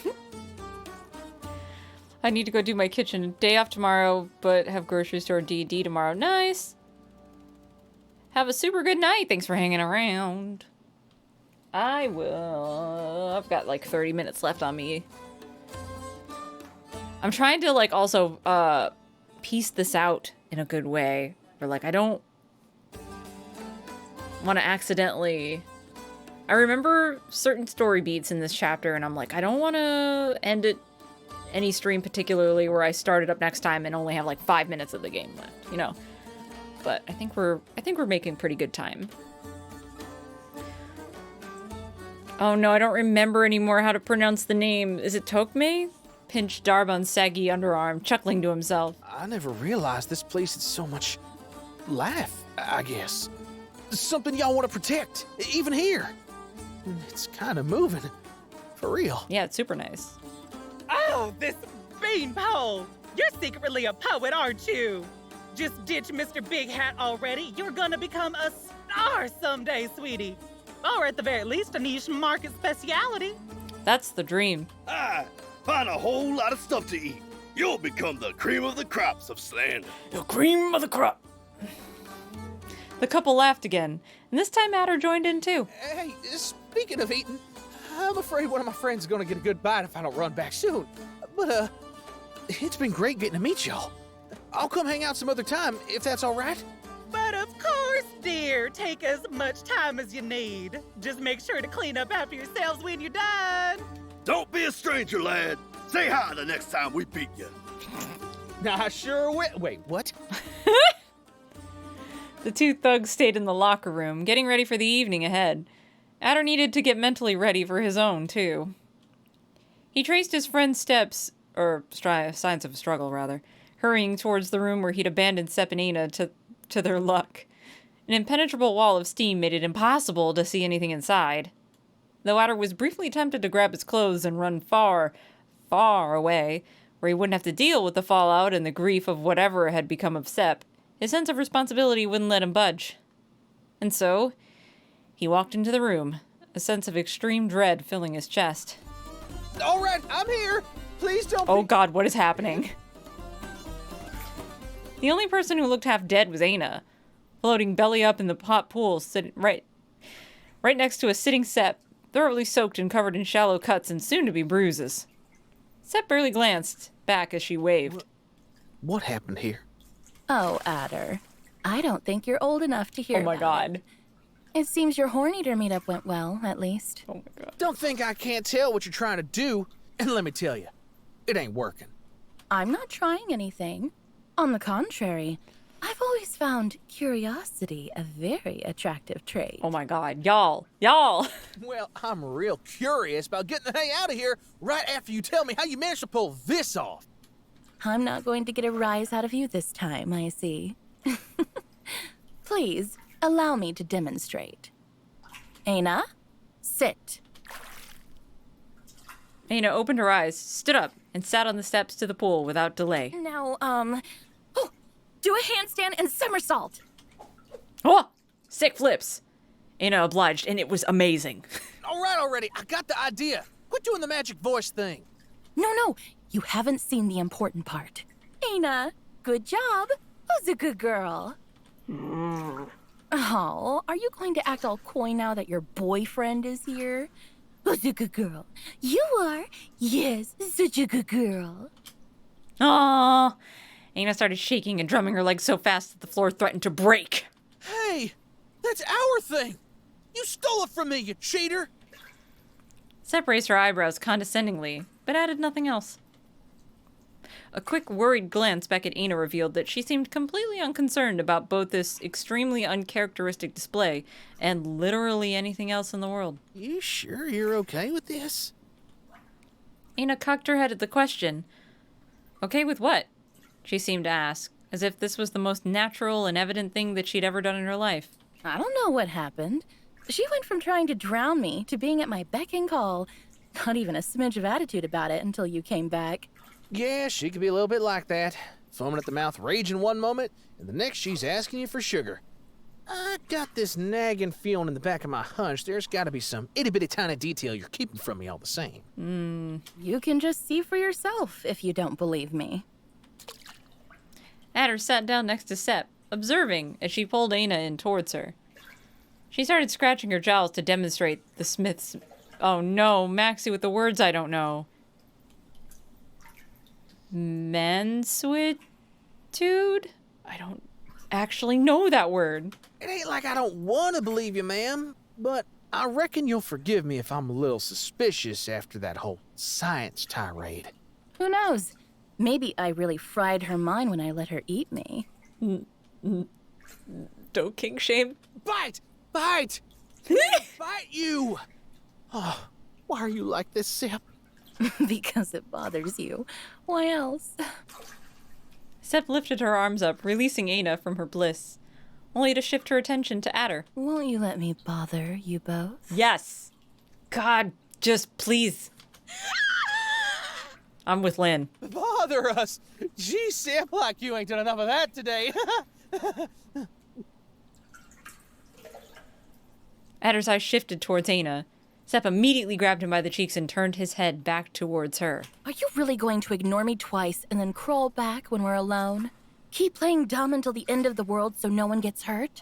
I need to go do my kitchen. Day off tomorrow, but have grocery store D&D tomorrow. Nice. Have a super good night. Thanks for hanging around. I will. I've got like 30 minutes left on me. I'm trying to like also piece this out in a good way. Or like I don't want to accidentally... I remember certain story beats in this chapter and I'm like, I don't want to end it any stream particularly where I start it up next time and only have like 5 minutes of the game left, you know. But I think we're making pretty good time. Oh no, I don't remember anymore how to pronounce the name. Is it Tokme? Pinched Darban's saggy underarm, chuckling to himself. I never realized this place had so much life, I guess. Something y'all want to protect, even here. It's kind of moving, for real. Yeah, it's super nice. Oh, this beanpole! You're secretly a poet, aren't you? Just ditch Mr. Big Hat already. You're gonna become a star someday, sweetie. Or at the very least, a niche market speciality. That's the dream. Find a whole lot of stuff to eat. You'll become the cream of the crops of Slander. The cream of the crop. The couple laughed again, and this time Adder joined in too. Hey, speaking of eating, I'm afraid one of my friends is gonna get a good bite if I don't run back soon. But, it's been great getting to meet y'all. I'll come hang out some other time, if that's all right. But of course, dear. Take as much time as you need. Just make sure to clean up after yourselves when you're done. Don't be a stranger, lad. Say hi the next time we beat you. I sure will. Wait, what? The two thugs stayed in the locker room, getting ready for the evening ahead. Adder needed to get mentally ready for his own, too. He traced his friend's steps, or signs of struggle, rather, hurrying towards the room where he'd abandoned Sepp and Ina to their luck. An impenetrable wall of steam made it impossible to see anything inside. Though Adder was briefly tempted to grab his clothes and run far, far away, where he wouldn't have to deal with the fallout and the grief of whatever had become of Sepp, his sense of responsibility wouldn't let him budge. And so, he walked into the room, a sense of extreme dread filling his chest. All right, I'm here. Please don't Oh god, what is happening? The only person who looked half dead was Aina, floating belly up in the hot pool, sitting right next to a sitting Sepp, thoroughly soaked and covered in shallow cuts and soon-to-be bruises. Sepp barely glanced back as she waved. What happened here? Oh, Adder. I don't think you're old enough to hear Oh my about god. it. It seems your Horneater meetup went well, at least. Oh my god. Don't think I can't tell what you're trying to do. And let me tell you, it ain't working. I'm not trying anything. On the contrary, I've always found curiosity a very attractive trait. Oh my god. Y'all. Well, I'm real curious about getting the hell out of here right after you tell me how you managed to pull this off. I'm not going to get a rise out of you this time, I see. Please, allow me to demonstrate. Aina, sit. Aina opened her eyes, stood up, and sat on the steps to the pool without delay. Now, do a handstand and somersault. Oh! Sick flips! Aina obliged, and it was amazing. All right already, I got the idea. Quit doing the magic voice thing. No, you haven't seen the important part. Aina, good job. Who's a good girl? Oh, are you going to act all coy now that your boyfriend is here? Who's a good girl? You are. Yes, such a good girl. Aww. Aina started shaking and drumming her legs so fast that the floor threatened to break. Hey, that's our thing. You stole it from me, you cheater. Sep raised her eyebrows condescendingly, but added nothing else. A quick, worried glance back at Aina revealed that she seemed completely unconcerned about both this extremely uncharacteristic display and literally anything else in the world. You sure you're okay with this? Aina cocked her head at the question. Okay with what? She seemed to ask, as if this was the most natural and evident thing that she'd ever done in her life. I don't know what happened. She went from trying to drown me to being at my beck and call. Not even a smidge of attitude about it until you came back. Yeah, she could be a little bit like that. Foaming at the mouth raging one moment, and the next she's asking you for sugar. I got this nagging feeling in the back of my hunch there's gotta be some itty-bitty tiny detail you're keeping from me all the same. You can just see for yourself if you don't believe me. Adder sat down next to Sep, observing as she pulled Aina in towards her. She started scratching her jowls to demonstrate the Smith's... Oh no, Maxie with the words I don't know. Mansuetude? I don't actually know that word. It ain't like I don't want to believe you, ma'am, but I reckon you'll forgive me if I'm a little suspicious after that whole science tirade. Who knows? Maybe I really fried her mind when I let her eat me. Don't kink shame. Bite! Bite! Bite you! Oh, why are you like this, Sep? Because it bothers you. Why else? Sep lifted her arms up, releasing Aina from her bliss, only to shift her attention to Adder. Won't you let me bother you both? Yes! God, just please. I'm with Lynn. Bother us! Gee, Sep, like you ain't done enough of that today. Adder's eyes shifted towards Aina. Sep immediately grabbed him by the cheeks and turned his head back towards her. Are you really going to ignore me twice and then crawl back when we're alone? Keep playing dumb until the end of the world so no one gets hurt?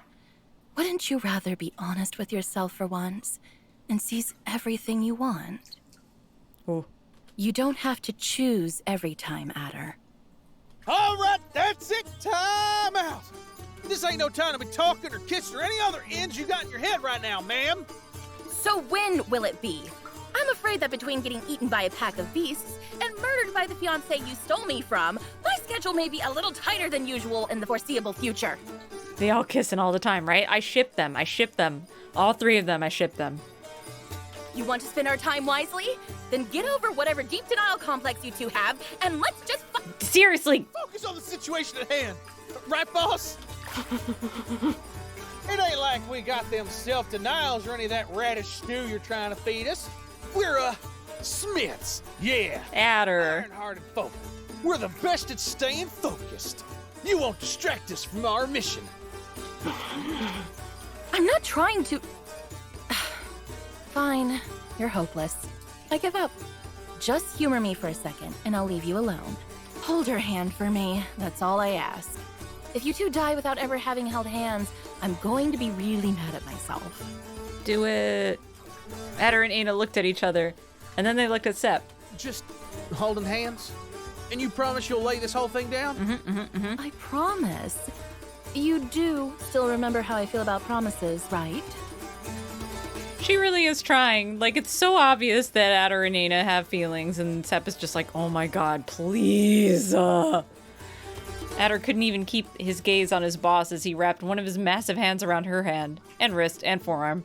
Wouldn't you rather be honest with yourself for once and seize everything you want? Oh. You don't have to choose every time, Adder. All right, that's it. Time out. This ain't no time to be talking or kissing or any other ends you got in your head right now, ma'am. So when will it be? I'm afraid that between getting eaten by a pack of beasts and murdered by the fiancé you stole me from, my schedule may be a little tighter than usual in the foreseeable future. They all kissing all the time, right? I ship them. I ship them. All three of them, I ship them. You want to spend our time wisely? Then get over whatever deep denial complex you two have, and let's just Seriously! Focus on the situation at hand. Right, boss? It ain't like we got them self-denials or any of that radish stew you're trying to feed us. We're, Smiths. Yeah. Adder. Iron-hearted folk. We're the best at staying focused. You won't distract us from our mission. I'm not trying to... Fine. You're hopeless. I give up. Just humor me for a second, and I'll leave you alone. Hold your hand for me. That's all I ask. If you two die without ever having held hands, I'm going to be really mad at myself. Do it. Adder and Aina looked at each other, and then they looked at Sep. Just holding hands? And you promise you'll lay this whole thing down? I promise. You do still remember how I feel about promises, right? She really is trying. Like, it's so obvious that Adder and Aina have feelings, and Sep is just like, oh my god, please. Adder couldn't even keep his gaze on his boss as he wrapped one of his massive hands around her hand, and wrist, and forearm.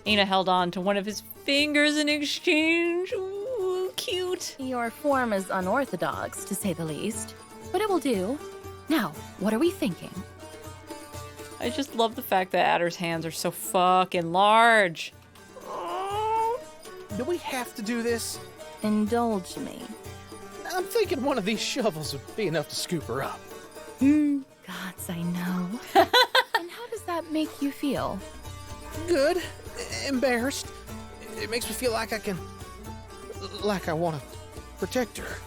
Aina held on to one of his fingers in exchange. Ooh, cute. Your form is unorthodox, to say the least. But it will do. Now, what are we thinking? I just love the fact that Adder's hands are so fucking large. Do we have to do this? Indulge me. I'm thinking one of these shovels would be enough to scoop her up. Gods, I know. And how does that make you feel? Good. Embarrassed. It makes me feel like I want to protect her.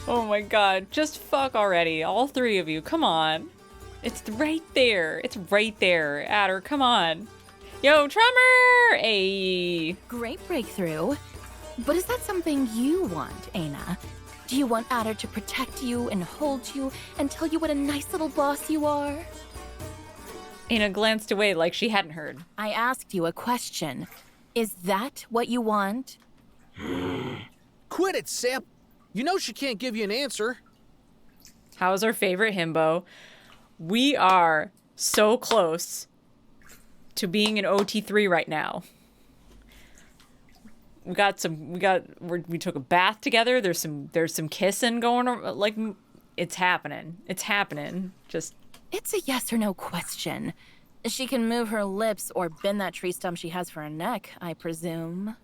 Oh my god, just fuck already. All three of you, come on. It's right there. It's right there. Adder, come on. Yo, Tremor! Ayy. Great breakthrough. But is that something you want, Aina? Do you want Adder to protect you and hold you and tell you what a nice little boss you are? Aina glanced away like she hadn't heard. I asked you a question. Is that what you want? Quit it, Sep. You know she can't give you an answer. How's our favorite himbo? We are so close to being in OT3 right now. We took a bath together. There's some kissing going on. Like, it's happening. It's happening. Just. It's a yes or no question. She can move her lips or bend that tree stump she has for a neck, I presume.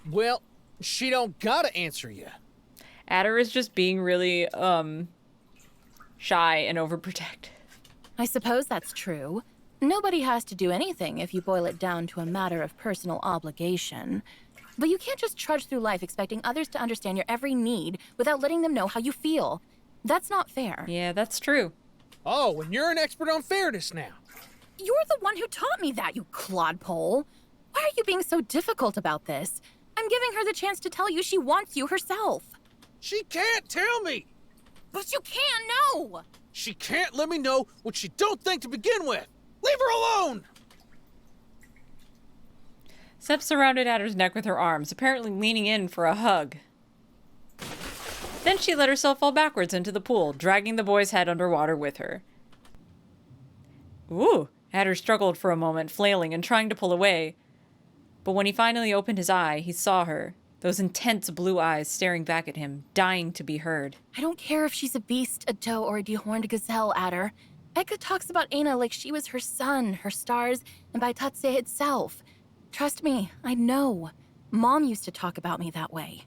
Well, she don't gotta answer you. Adder is just being really, shy and overprotective. I suppose that's true. Nobody has to do anything if you boil it down to a matter of personal obligation. But you can't just trudge through life expecting others to understand your every need without letting them know how you feel. That's not fair. Yeah, that's true. Oh, and you're an expert on fairness now. You're the one who taught me that, you clodpole. Why are you being so difficult about this? I'm giving her the chance to tell you she wants you herself. She can't tell me. But you can know. She can't let me know what she don't think to begin with. Leave her alone. Sep surrounded Adder's neck with her arms, apparently leaning in for a hug. Then she let herself fall backwards into the pool, dragging the boy's head underwater with her. Ooh, Adder struggled for a moment, flailing and trying to pull away. But when he finally opened his eye, he saw her, those intense blue eyes staring back at him, dying to be heard. I don't care if she's a beast, a doe, or a dehorned gazelle, Adder. Eka talks about Aina like she was her sun, her stars, and Baitatse itself. Trust me, I know. Mom used to talk about me that way.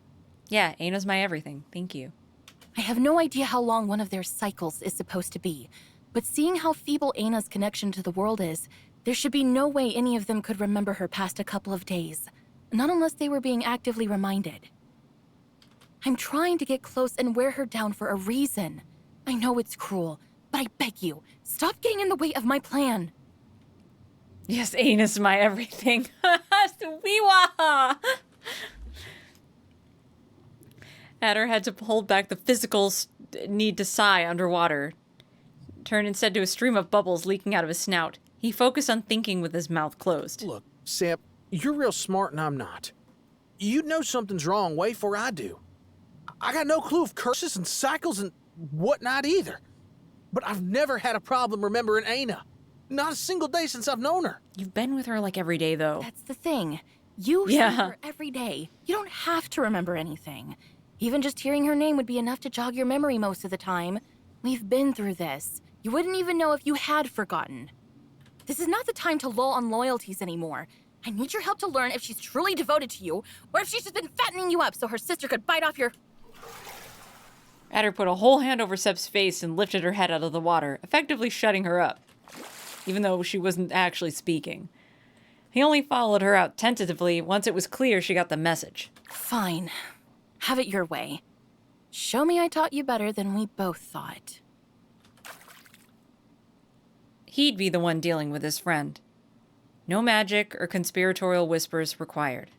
Yeah, Aina's my everything. Thank you. I have no idea how long one of their cycles is supposed to be, but seeing how feeble Aina's connection to the world is, there should be no way any of them could remember her past a couple of days. Not unless they were being actively reminded. I'm trying to get close and wear her down for a reason. I know it's cruel, but I beg you, stop getting in the way of my plan. Yes, Aina's my everything. Suwiwa! Adder had to hold back the physical need to sigh underwater. Turned instead to a stream of bubbles leaking out of his snout. He focused on thinking with his mouth closed. Look, Sep, you're real smart and I'm not. You'd know something's wrong way before I do. I got no clue of curses and cycles and whatnot either. But I've never had a problem remembering Aina. Not a single day since I've known her. You've been with her like every day, though. That's the thing. You see her every day. You don't have to remember anything. Even just hearing her name would be enough to jog your memory most of the time. We've been through this. You wouldn't even know if you had forgotten. This is not the time to lull on loyalties anymore. I need your help to learn if she's truly devoted to you, or if she's just been fattening you up so her sister could bite off your... Adder put a whole hand over Sep's face and lifted her head out of the water, effectively shutting her up, even though she wasn't actually speaking. He only followed her out tentatively once it was clear she got the message. Fine. Have it your way. Show me I taught you better than we both thought. He'd be the one dealing with his friend. No magic or conspiratorial whispers required.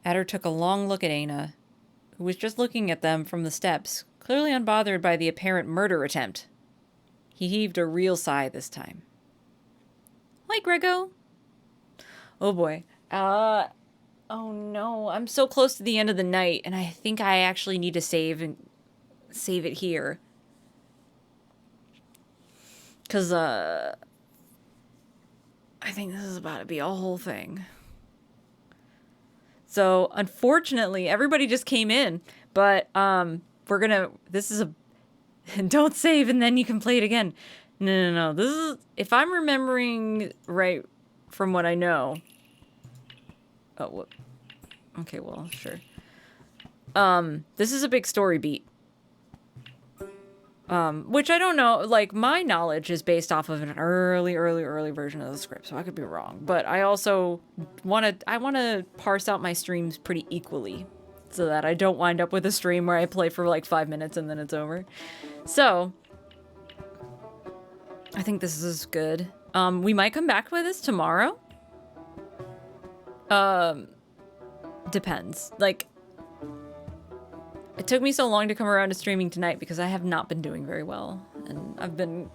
Adder took a long look at Aina, who was just looking at them from the steps, clearly unbothered by the apparent murder attempt. He heaved a real sigh this time. Hi, Grego. Oh boy. Oh no, I'm so close to the end of the night, and I think I actually need to save it here. 'Cause, I think this is about to be a whole thing. So, unfortunately, everybody just came in, but, this is a, don't save and then you can play it again. No. This is, if I'm remembering right from what I know. Oh, what? Okay, well, sure. This is a big story beat. Which I don't know, like, my knowledge is based off of an early version of the script, so I could be wrong. But I also want to parse out my streams pretty equally, so that I don't wind up with a stream where I play for like 5 minutes and then it's over. So, I think this is good. We might come back with this tomorrow. Depends. Like, It took me so long to come around to streaming tonight because I have not been doing very well. And I've been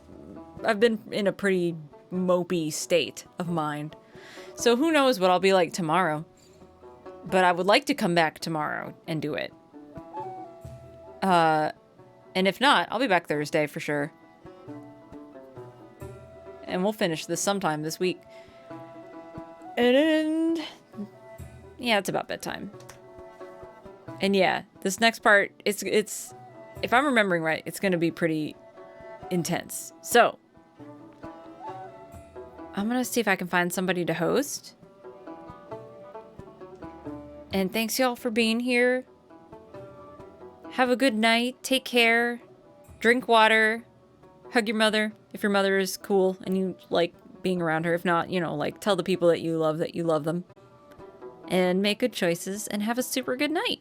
in a pretty mopey state of mind. So who knows what I'll be like tomorrow. But I would like to come back tomorrow and do it. And if not, I'll be back Thursday for sure. And we'll finish this sometime this week. And yeah, it's about bedtime. And yeah, this next part, it's if I'm remembering right, it's gonna be pretty intense. So I'm gonna see if I can find somebody to host. And thanks y'all for being here. Have a good night. Take care. Drink water. Hug your mother if your mother is cool and you like being around her. If not, you know, like tell the people that you love them. And make good choices and have a super good night.